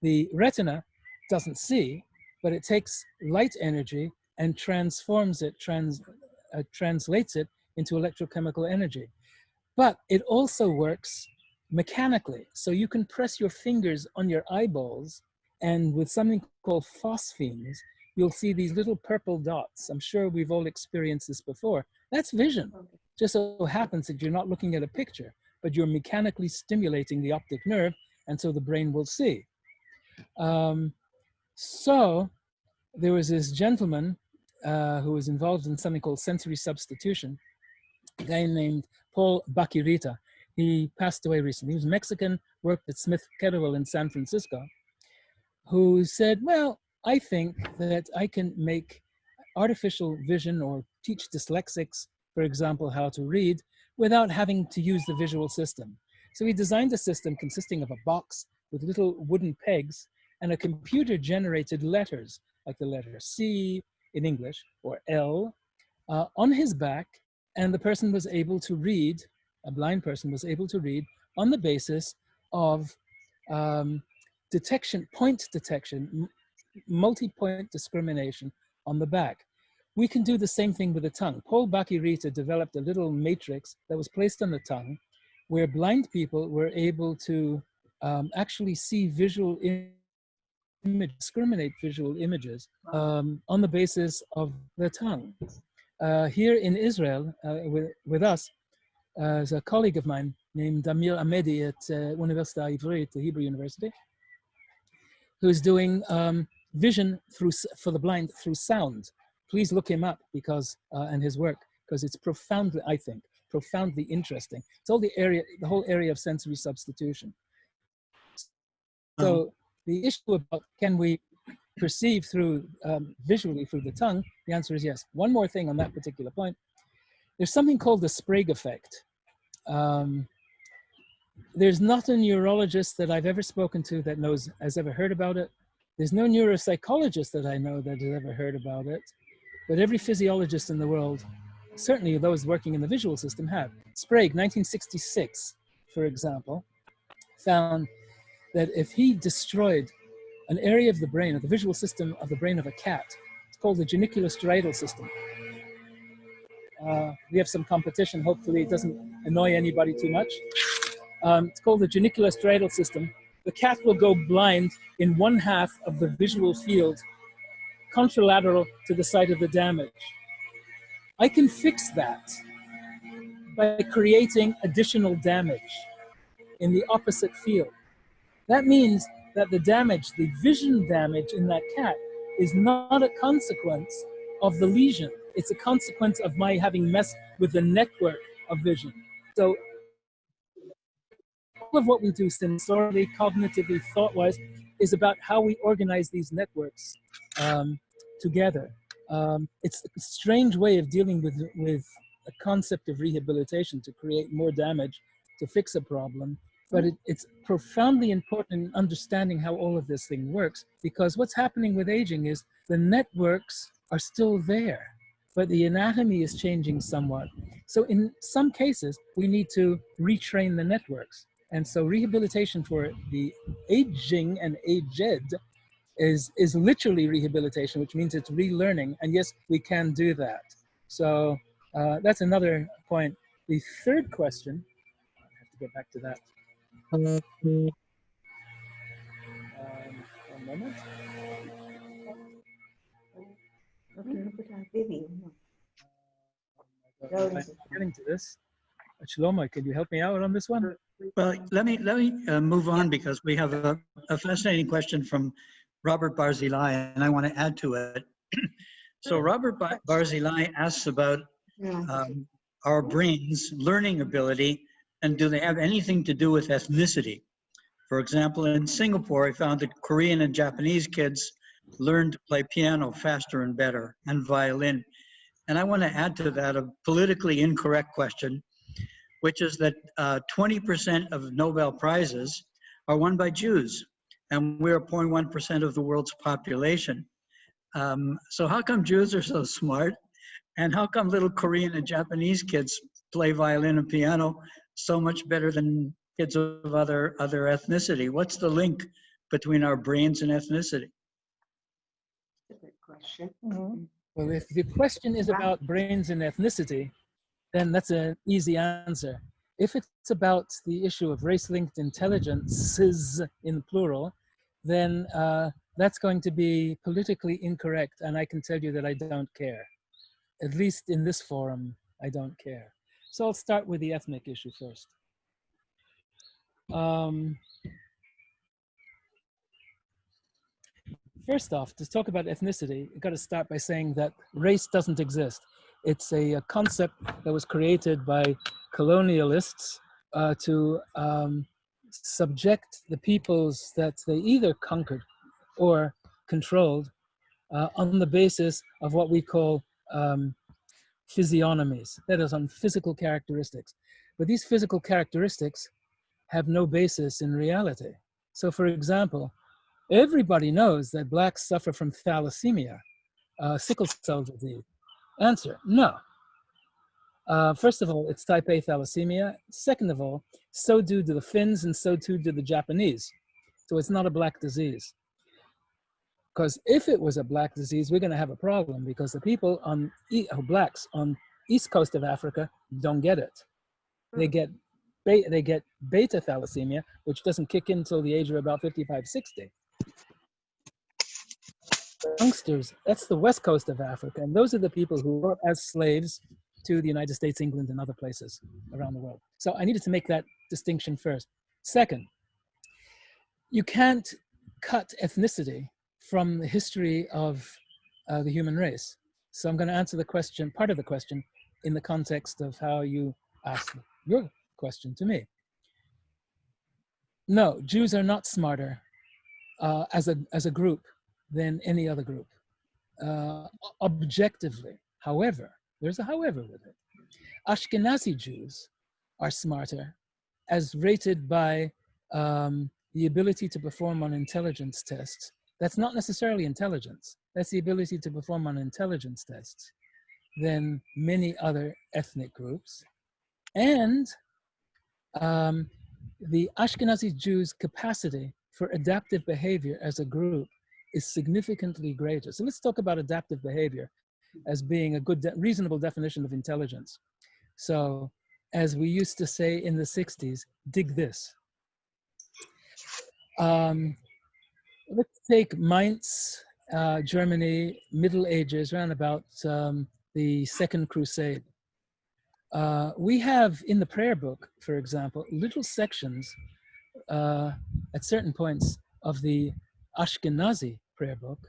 The retina doesn't see, but it takes light energy and transforms it, translates it into electrochemical energy. But it also works mechanically. So you can press your fingers on your eyeballs, and with something called phosphenes, you'll see these little purple dots. I'm sure we've all experienced this before. That's vision. Just so happens that you're not looking at a picture, but you're mechanically stimulating the optic nerve, and so the brain will see. So there was this gentleman who was involved in something called sensory substitution, a guy named Paul Bakirita. He passed away recently. He was Mexican, worked at Smith Kettlewell in San Francisco, who said, well, I think that I can make artificial vision or teach dyslexics, for example, how to read without having to use the visual system. So he designed a system consisting of a box with little wooden pegs and a computer-generated letters, like the letter C in English or L, on his back, and the person was able to read, a blind person was able to read on the basis of point detection, multi-point discrimination on the back. We can do the same thing with the tongue. Paul Bakirita developed a little matrix that was placed on the tongue where blind people were able to actually see visual images, discriminate visual images on the basis of the tongue. Here in Israel, with us, is a colleague of mine named Amir Ahmedi at University Ivrit, the Hebrew University, who's doing vision for the blind through sound. Please look him up because and his work, because it's profoundly, I think, profoundly interesting. It's all the whole area of sensory substitution. So the issue about can we perceive through visually through the tongue, the answer is yes. One more thing on that particular point. There's something called the Sprague effect. There's not a neurologist that I've ever spoken to that has ever heard about it. There's no neuropsychologist that I know that has ever heard about it. But every physiologist in the world, certainly those working in the visual system, have. Sprague, 1966, for example, found that if he destroyed an area of the brain, of the visual system of the brain of a cat, it's called the geniculostriatal system. We have some competition. Hopefully it doesn't annoy anybody too much. It's called the geniculostriatal system. The cat will go blind in one half of the visual field, contralateral to the site of the damage. I can fix that by creating additional damage in the opposite field. That means that the damage, the vision damage in that cat, is not a consequence of the lesion. It's a consequence of my having messed with the network of vision. So all of what we do sensorially, cognitively, thought-wise, is about how we organize these networks together. It's a strange way of dealing with a concept of rehabilitation to create more damage to fix a problem, but it's profoundly important in understanding how all of this thing works, because what's happening with aging is the networks are still there, but the anatomy is changing somewhat. So in some cases, we need to retrain the networks. And so rehabilitation for the aging and aged is literally rehabilitation, which means it's relearning. And yes, we can do that. So that's another point. The third question, I have to get back to that. One moment. I'm getting to this. Shlomo, can you help me out on this one? Well, let me move on, because we have a fascinating question from Robert Barzilai, and I want to add to it. So Robert Barzilai asks about our brains' learning ability, and do they have anything to do with ethnicity? For example, in Singapore, I found that Korean and Japanese kids learned to play piano faster and better, and violin. And I want to add to that a politically incorrect question, which is that 20% of Nobel Prizes are won by Jews, and we're 0.1% of the world's population. So how come Jews are so smart? And how come little Korean and Japanese kids play violin and piano so much better than kids of other ethnicity? What's the link between our brains and ethnicity? Good question. Well, if the question is about brains and ethnicity, then that's an easy answer. If it's about the issue of race-linked intelligences in plural, then that's going to be politically incorrect, and I can tell you that I don't care. At least in this forum, I don't care. So I'll start with the ethnic issue first. First off, to talk about ethnicity, you've got to start by saying that race doesn't exist. It's a concept that was created by colonialists to subject the peoples that they either conquered or controlled on the basis of what we call physiognomies, that is, on physical characteristics. But these physical characteristics have no basis in reality. So for example, everybody knows that blacks suffer from thalassemia, sickle cell disease. Answer, no. First of all, it's type A thalassemia. Second of all, so do the Finns and so too do the Japanese. So it's not a black disease. Because if it was a black disease, we're going to have a problem, because the people blacks on east coast of Africa don't get it. They get beta thalassemia, which doesn't kick in until the age of about 55, 60. Youngsters, that's the west coast of Africa, and those are the people who were as slaves to the United States, England, and other places around the world. So I needed to make that distinction first. Second, you can't cut ethnicity from the history of the human race. So I'm going to answer the question, part of the question, in the context of how you asked your question to me. No, Jews are not smarter as a group than any other group, objectively. However, there's a however with it. Ashkenazi Jews are smarter as rated by the ability to perform on intelligence tests. That's not necessarily intelligence. That's the ability to perform on intelligence tests than many other ethnic groups. And the Ashkenazi Jews' capacity for adaptive behavior as a group is significantly greater. So let's talk about adaptive behavior as being a good, reasonable definition of intelligence. So as we used to say in the 60s, dig this. Let's take Mainz, Germany, Middle Ages, around about the Second Crusade. We have in the prayer book, for example, little sections at certain points of the Ashkenazi prayer book,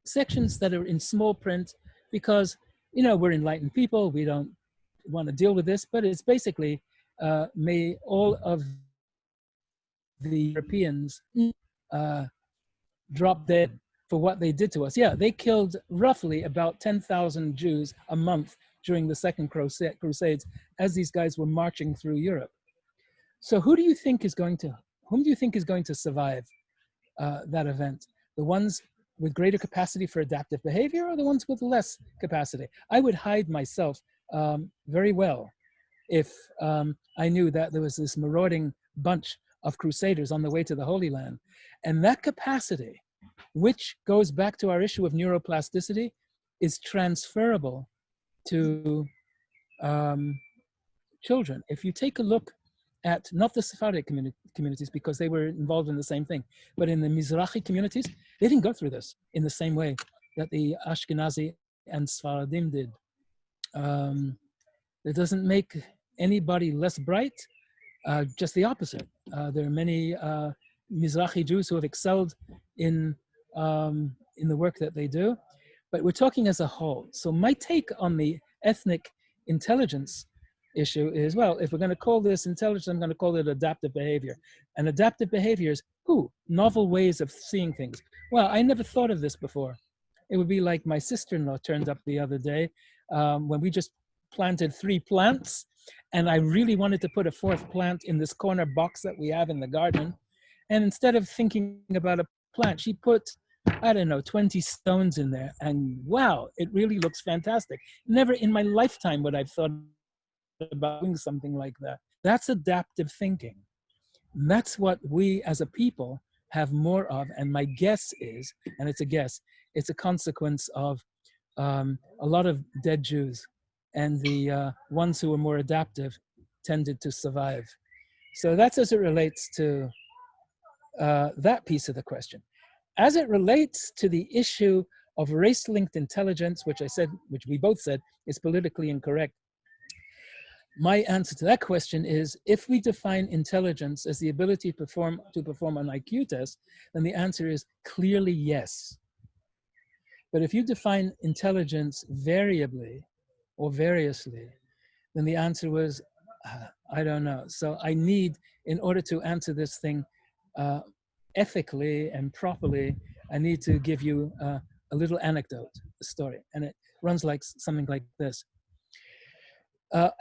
sections that are in small print because, you know, we're enlightened people, we don't want to deal with this, but it's basically, may all of the Europeans drop dead for what they did to us. Yeah, they killed roughly about 10,000 Jews a month during the Second Crusades as these guys were marching through Europe. So whom do you think is going to survive that event? The ones with greater capacity for adaptive behavior or the ones with less capacity? I would hide myself very well if I knew that there was this marauding bunch of crusaders on the way to the Holy Land. And that capacity, which goes back to our issue of neuroplasticity, is transferable to children. If you take a look at not the Sephardic communities, because they were involved in the same thing, but in the Mizrahi communities, they didn't go through this in the same way that the Ashkenazi and Sfaradim did. It doesn't make anybody less bright, just the opposite. There are many Mizrahi Jews who have excelled in the work that they do, but we're talking as a whole. So my take on the ethnic intelligence issue is, well, if we're going to call this intelligence, I'm going to call it adaptive behavior. And adaptive behavior is, novel ways of seeing things. Well, I never thought of this before. It would be like my sister-in-law turned up the other day when we just planted 3 plants, and I really wanted to put a 4th plant in this corner box that we have in the garden. And instead of thinking about a plant, she put, I don't know, 20 stones in there. And wow, it really looks fantastic. Never in my lifetime would I've thought about doing something like that. That's adaptive thinking. And that's what we as a people have more of. And my guess is, and it's a guess, it's a consequence of a lot of dead Jews. And the ones who were more adaptive tended to survive. So that's as it relates to that piece of the question. As it relates to the issue of race-linked intelligence, which we both said is politically incorrect, my answer to that question is, if we define intelligence as the ability to perform an IQ test, then the answer is clearly yes. But if you define intelligence variably or variously, then the answer was, I don't know. So I need, in order to answer this thing ethically and properly, I need to give you a little anecdote, a story. And it runs like something like this.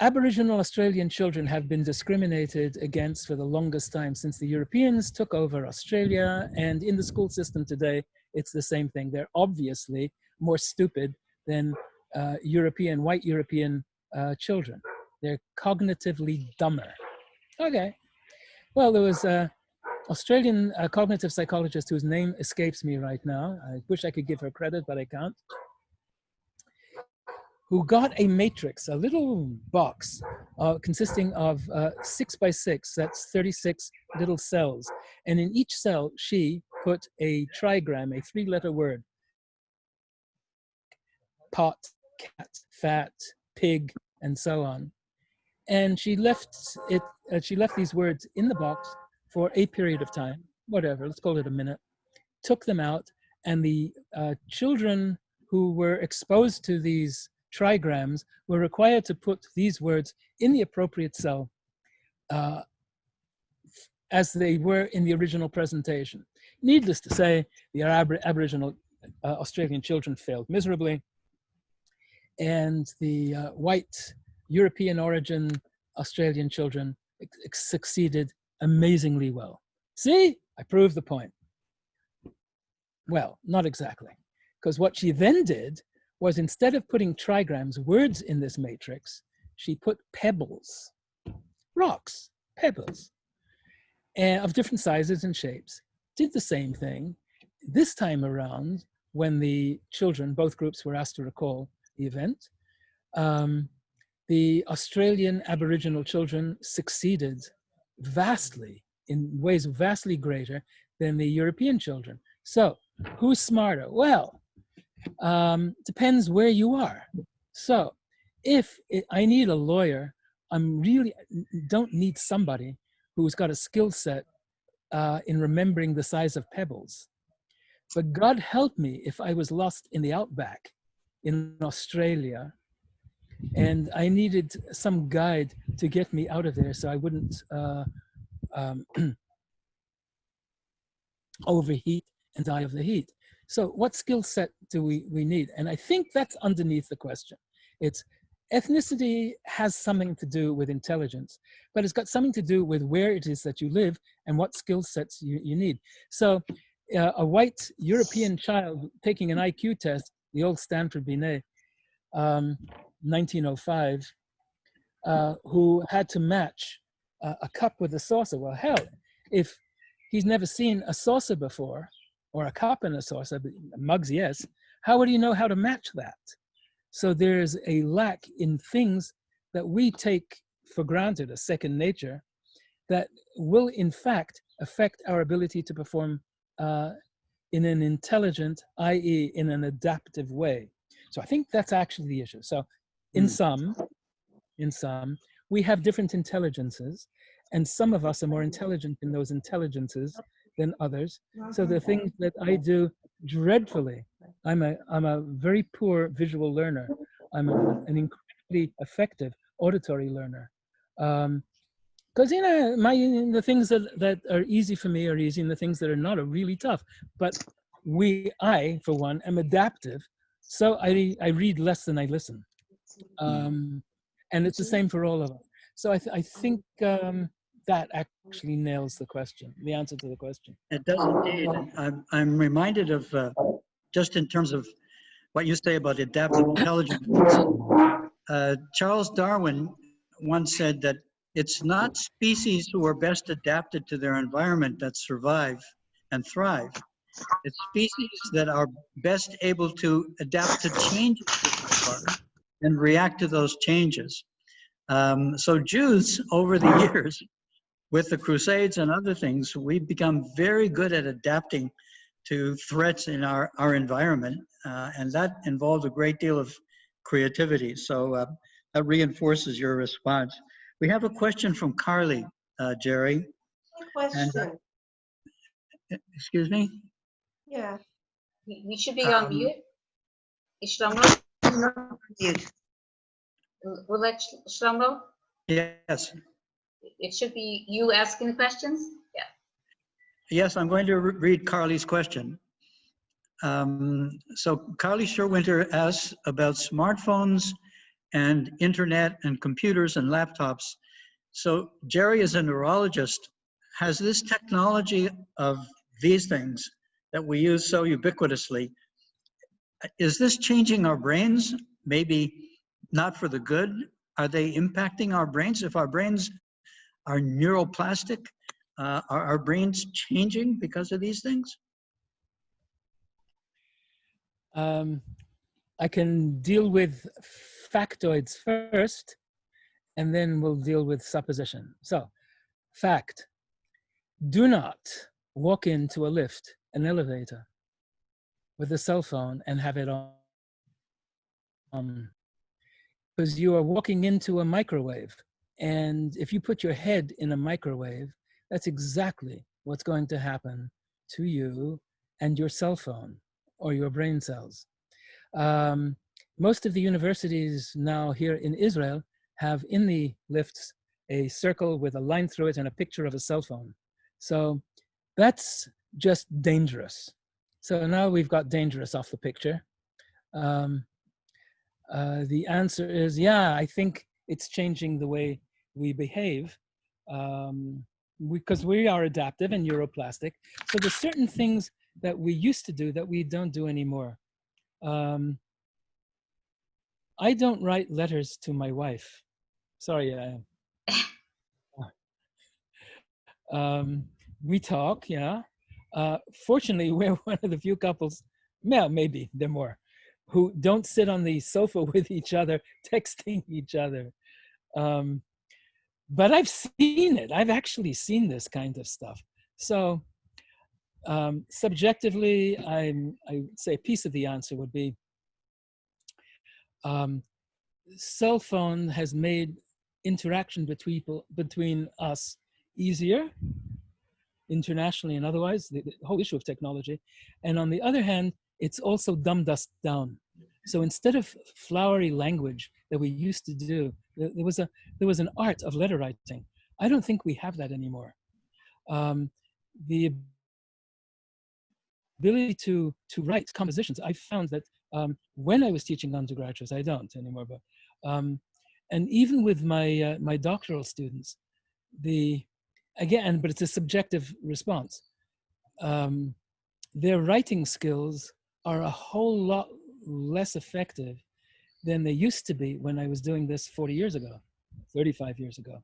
Aboriginal Australian children have been discriminated against for the longest time since the Europeans took over Australia, and in the school system today, it's the same thing. They're obviously more stupid than white European children. They're cognitively dumber. Okay. Well, there was an Australian cognitive psychologist whose name escapes me right now. I wish I could give her credit, but I can't. Who got a matrix, a little box consisting of 6 by 6, that's 36 little cells. And in each cell, she put a trigram, a 3-letter word: pot, cat, fat, pig, and so on. And she left these words in the box for a period of time, whatever, let's call it a minute, took them out, and the children who were exposed to these trigrams were required to put these words in the appropriate cell as they were in the original presentation. Needless to say, the Aboriginal Australian children failed miserably, and the white European origin Australian children succeeded amazingly well. See, I proved the point. Well, not exactly, because what she then did was, instead of putting trigrams, words in this matrix, she put pebbles, rocks, pebbles, of different sizes and shapes. Did the same thing. This time around, when the children, both groups, were asked to recall the event, the Australian Aboriginal children succeeded vastly, in ways vastly greater than the European children. So, who's smarter? Well, depends where you are. So, if I need a lawyer, don't need somebody who's got a skill set in remembering the size of pebbles. But God help me if I was lost in the outback in Australia and I needed some guide to get me out of there so I wouldn't overheat and die of the heat. So what skill set do we need? And I think that's underneath the question. It's ethnicity has something to do with intelligence, but it's got something to do with where it is that you live and what skill sets you need. So a white European child taking an IQ test, the old Stanford Binet, 1905, who had to match a cup with a saucer. Well, hell, if he's never seen a saucer before, or a cup and a saucer, but mugs, yes, how would he know how to match that? So there's a lack in things that we take for granted, a second nature, that will in fact affect our ability to perform in an intelligent, i.e. in an adaptive way. So I think that's actually the issue. So in sum, we have different intelligences, and some of us are more intelligent in those intelligences than others. So the things that I do dreadfully, I'm a very poor visual learner. I'm an incredibly effective auditory learner. Because the things that are easy for me are easy, and the things that are not are really tough. But I, for one, am adaptive, so I read less than I listen. And it's the same for all of us. So I think that actually nails the question, the answer to the question. It does indeed. I'm reminded of, just in terms of what you say about adaptive intelligence, Charles Darwin once said that it's not species who are best adapted to their environment that survive and thrive. It's species that are best able to adapt to changes and react to those changes. So Jews, over the years, with the Crusades and other things, we've become very good at adapting to threats in our environment, and that involves a great deal of creativity. So that reinforces your response. We have a question from Carly, Gerry. Question. And, excuse me? Yeah. We should be on mute. Shlomo? Mute. We'll let Shlomo. Yes. It should be you asking the questions? Yeah. Yes, I'm going to read Carly's question. So Carly Sherwinter asks about smartphones and internet and computers and laptops. So Gerry, as a neurologist, has this technology of these things that we use so ubiquitously, is this changing our brains? Maybe not for the good? Are they impacting our brains? If our brains are neuroplastic, are our brains changing because of these things? I can deal with factoids first, and then we'll deal with supposition. So, fact, do not walk into a lift, an elevator, with a cell phone and have it on. Because you are walking into a microwave. And if you put your head in a microwave, that's exactly what's going to happen to you and your cell phone or your brain cells. Most of the universities now here in Israel have in the lifts a circle with a line through it and a picture of a cell phone. So that's just dangerous. So now we've got dangerous off the picture. The answer is, yeah, I think it's changing the way we behave. because we are adaptive and neuroplastic. So there's certain things that we used to do that we don't do anymore. I don't write letters to my wife. Sorry, I am. We talk, yeah. Fortunately, we're one of the few couples, well, maybe there are more, who don't sit on the sofa with each other, texting each other. But I've seen it. I've actually seen this kind of stuff. So subjectively, I would say a piece of the answer would be cell phone has made interaction between us easier, internationally and otherwise, the whole issue of technology. And on the other hand, it's also dumbed us down. So instead of flowery language that we used to do, there was an art of letter writing. I don't think we have that anymore. The ability to write compositions, I found that when I was teaching undergraduates, I don't anymore, but and even with my my doctoral students, but it's a subjective response. Their writing skills are a whole lot less effective than they used to be when I was doing this 40 years ago, 35 years ago.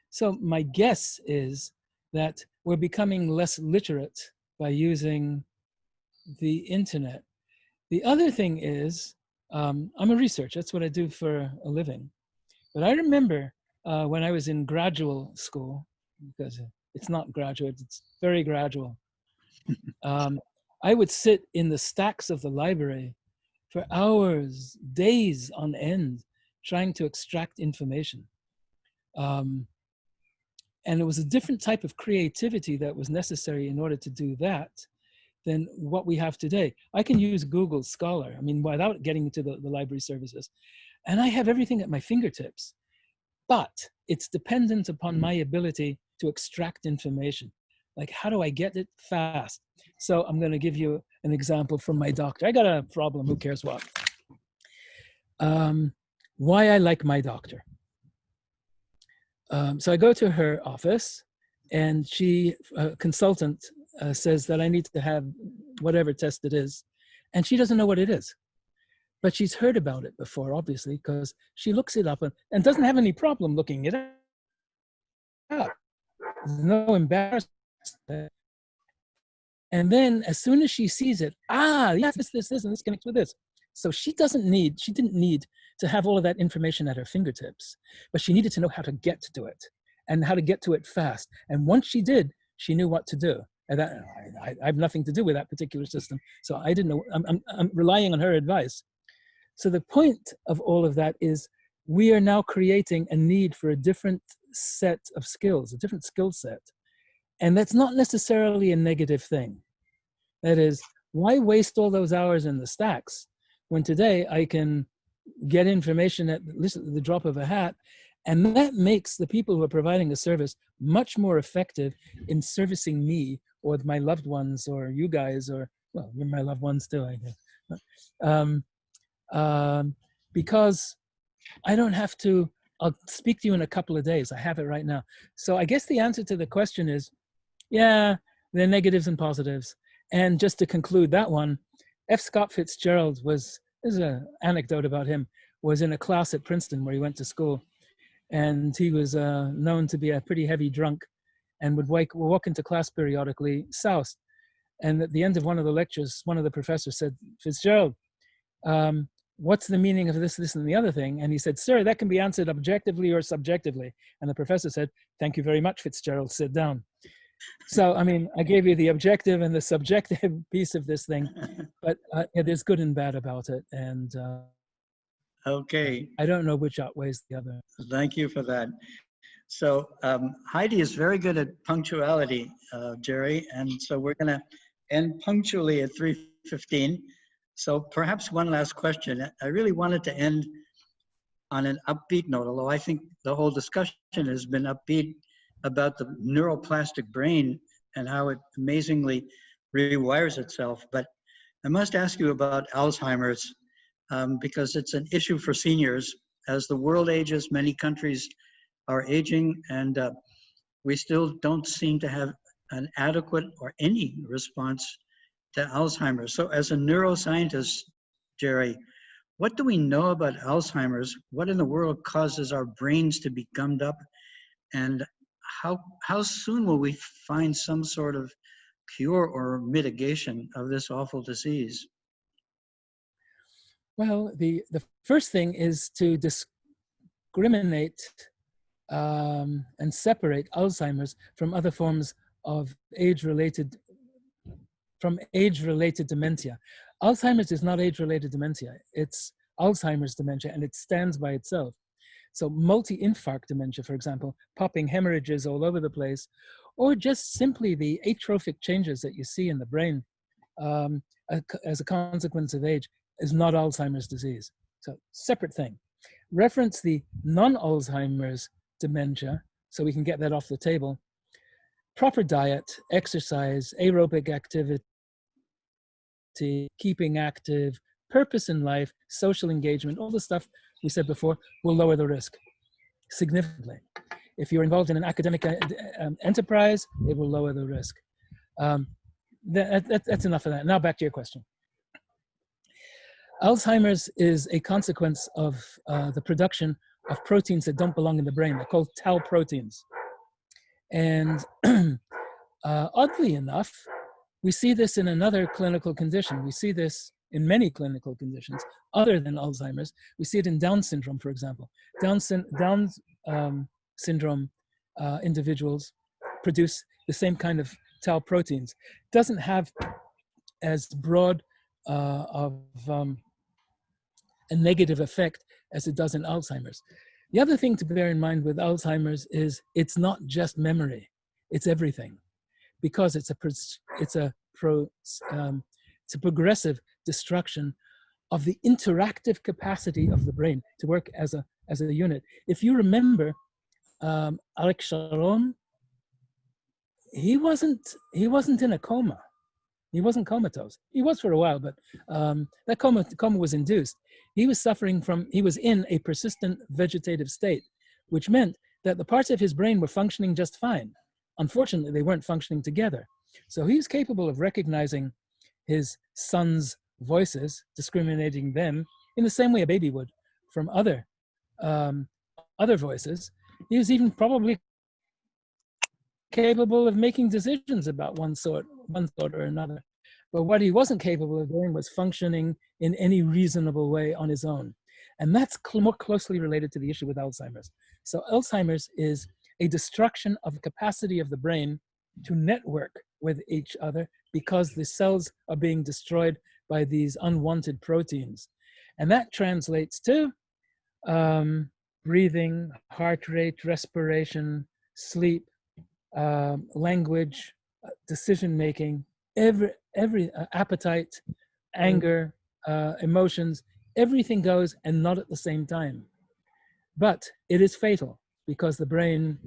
So my guess is that we're becoming less literate by using the internet. The other thing is, I'm a researcher, that's what I do for a living. But I remember when I was in graduate school, because it's not graduate, it's very gradual. I would sit in the stacks of the library for hours, days on end, trying to extract information. And it was a different type of creativity that was necessary in order to do that than what we have today. I can use Google Scholar, I mean, without getting into the library services, and I have everything at my fingertips. But it's dependent upon my ability to extract information. Like, how do I get it fast? So I'm going to give you an example from my doctor. I got a problem, who cares what? Why I like my doctor. So I go to her office, and she, consultant, says that I need to have whatever test it is, and she doesn't know what it is. But she's heard about it before, obviously, because she looks it up and doesn't have any problem looking it up. There's no embarrassment. And then as soon as she sees it, yes, this, and this connects with this. So she didn't need to have all of that information at her fingertips, but she needed to know how to get to it and how to get to it fast. And once she did, she knew what to do. And that, I have nothing to do with that particular system. So I didn't know, I'm relying on her advice. So the point of all of that is we are now creating a need for a different set of skills, a different skill set. And that's not necessarily a negative thing. That is, why waste all those hours in the stacks when today I can get information at the drop of a hat? And that makes the people who are providing a service much more effective in servicing me or my loved ones or you guys, or, well, you're my loved ones too, I guess. Because I don't have to, I'll speak to you in a couple of days. I have it right now. So I guess the answer to the question is, yeah, there are negatives and positives. And just to conclude that one, F. Scott Fitzgerald there's an anecdote about him, was in a class at Princeton where he went to school. And he was known to be a pretty heavy drunk and would walk into class periodically soused. And at the end of one of the lectures, one of the professors said, Fitzgerald, what's the meaning of this, and the other thing? And he said, sir, that can be answered objectively or subjectively. And the professor said, thank you very much, Fitzgerald, sit down. So, I mean, I gave you the objective and the subjective piece of this thing, but yeah, there's good and bad about it. And okay. I don't know which outweighs the other. Thank you for that. So Heidi is very good at punctuality, Gerry, and so we're going to end punctually at 3:15. So perhaps one last question. I really wanted to end on an upbeat note, although I think the whole discussion has been upbeat about the neuroplastic brain and how it amazingly rewires itself. But I must ask you about Alzheimer's because it's an issue for seniors. As the world ages, many countries are aging, and we still don't seem to have an adequate or any response to Alzheimer's. So as a neuroscientist, Gerry, what do we know about Alzheimer's? What in the world causes our brains to be gummed up? And how soon will we find some sort of cure or mitigation of this awful disease? Well, the first thing is to discriminate and separate Alzheimer's from other forms of age-related dementia. Alzheimer's is not age-related dementia. It's Alzheimer's dementia, and it stands by itself. So multi-infarct dementia, for example, popping hemorrhages all over the place, or just simply the atrophic changes that you see in the brain as a consequence of age, is not Alzheimer's disease. So separate thing. Reference the non-Alzheimer's dementia, so we can get that off the table. Proper diet, exercise, aerobic activity, keeping active, purpose in life, social engagement, all the stuff we said before will lower the risk significantly. If you're involved in an academic enterprise, it will lower the risk. That's enough of that. Now back to your question. Alzheimer's is a consequence of the production of proteins that don't belong in the brain. They're called tau proteins. And oddly enough, we see this in another clinical condition. We see this in many clinical conditions other than Alzheimer's. We see it in Down syndrome, for example. Down syndrome individuals produce the same kind of tau proteins. Doesn't have as broad of a negative effect as it does in Alzheimer's. The other thing to bear in mind with Alzheimer's is it's not just memory, it's everything, because it's a progressive destruction of the interactive capacity of the brain to work as a unit. If you remember, Arik Sharon, he wasn't in a coma. He wasn't comatose. He was for a while, but that coma was induced. He was suffering from, he was in a persistent vegetative state, which meant that the parts of his brain were functioning just fine. Unfortunately, they weren't functioning together. So he was capable of recognizing his son's voices, discriminating them in the same way a baby would from other voices. He was even probably capable of making decisions about one sort or another. But what he wasn't capable of doing was functioning in any reasonable way on his own. And that's more closely related to the issue with Alzheimer's. So Alzheimer's is a destruction of the capacity of the brain to network with each other because the cells are being destroyed by these unwanted proteins. And that translates to breathing, heart rate, respiration, sleep, language, decision-making, every appetite, anger, emotions, everything goes and not at the same time. But it is fatal because the brain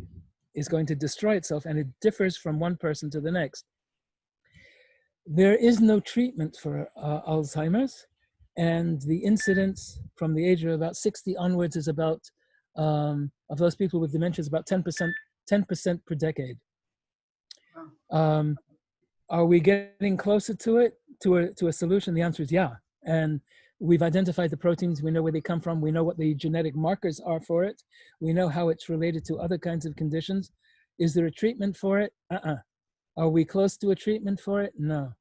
is going to destroy itself and it differs from one person to the next. There is no treatment for Alzheimer's, and the incidence from the age of about 60 onwards is about, of those people with dementia, is about 10% per decade. Are we getting closer to it, to a solution? The answer is yeah. And we've identified the proteins, we know where they come from, we know what the genetic markers are for it, we know how it's related to other kinds of conditions. Is there a treatment for it? Are we close to a treatment for it? No.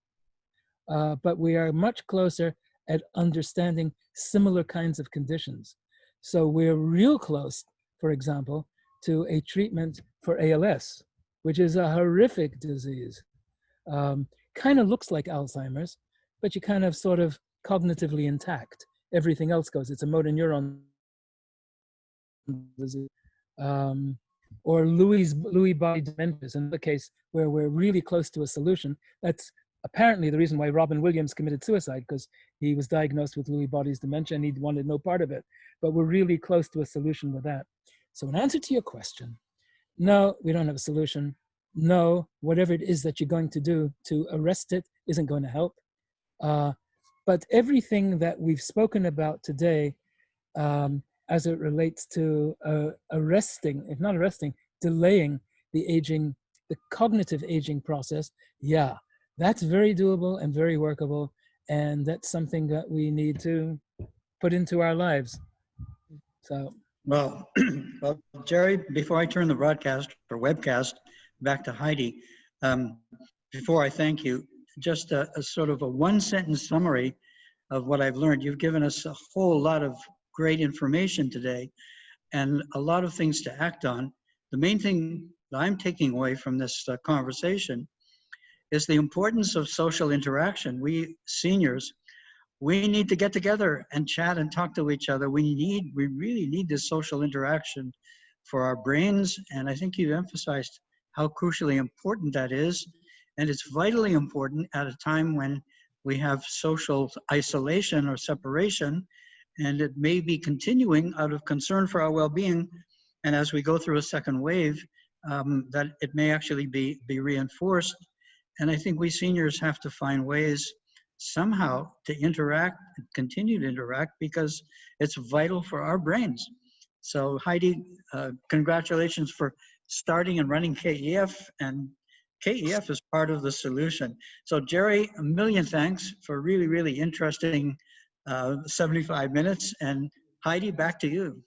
But we are much closer at understanding similar kinds of conditions. So we're real close, for example, to a treatment for ALS, which is a horrific disease. Kind of looks like Alzheimer's, but you kind of sort of cognitively intact. Everything else goes. It's a motor neuron disease. Or Lewy body dementia, in the case where we're really close to a solution. That's apparently the reason why Robin Williams committed suicide, because he was diagnosed with Lewy body's dementia and he wanted no part of it. But we're really close to a solution with that. So in answer to your question, no, we don't have a solution. No, whatever it is that you're going to do to arrest it isn't going to help. But everything that we've spoken about today as it relates to arresting, if not arresting, delaying the aging, the cognitive aging process, yeah, that's very doable and very workable. And that's something that we need to put into our lives. So, Well, well, Gerry, before I turn the broadcast or webcast back to Heidi, before I thank you, just a sort of a one-sentence summary of what I've learned. You've given us a whole lot of great information today and a lot of things to act on. The main thing that I'm taking away from this conversation is the importance of social interaction. We seniors, we need to get together and chat and talk to each other. We really need this social interaction for our brains. And I think you emphasized how crucially important that is. And it's vitally important at a time when we have social isolation or separation, and it may be continuing out of concern for our well-being. And as we go through a second wave, that it may actually be reinforced. And I think we seniors have to find ways somehow to interact, continue to interact, because it's vital for our brains. So Heidi, congratulations for starting and running KEF, and KEF is part of the solution. So Gerry, a million thanks for really, really interesting 75 minutes. And Heidi, back to you.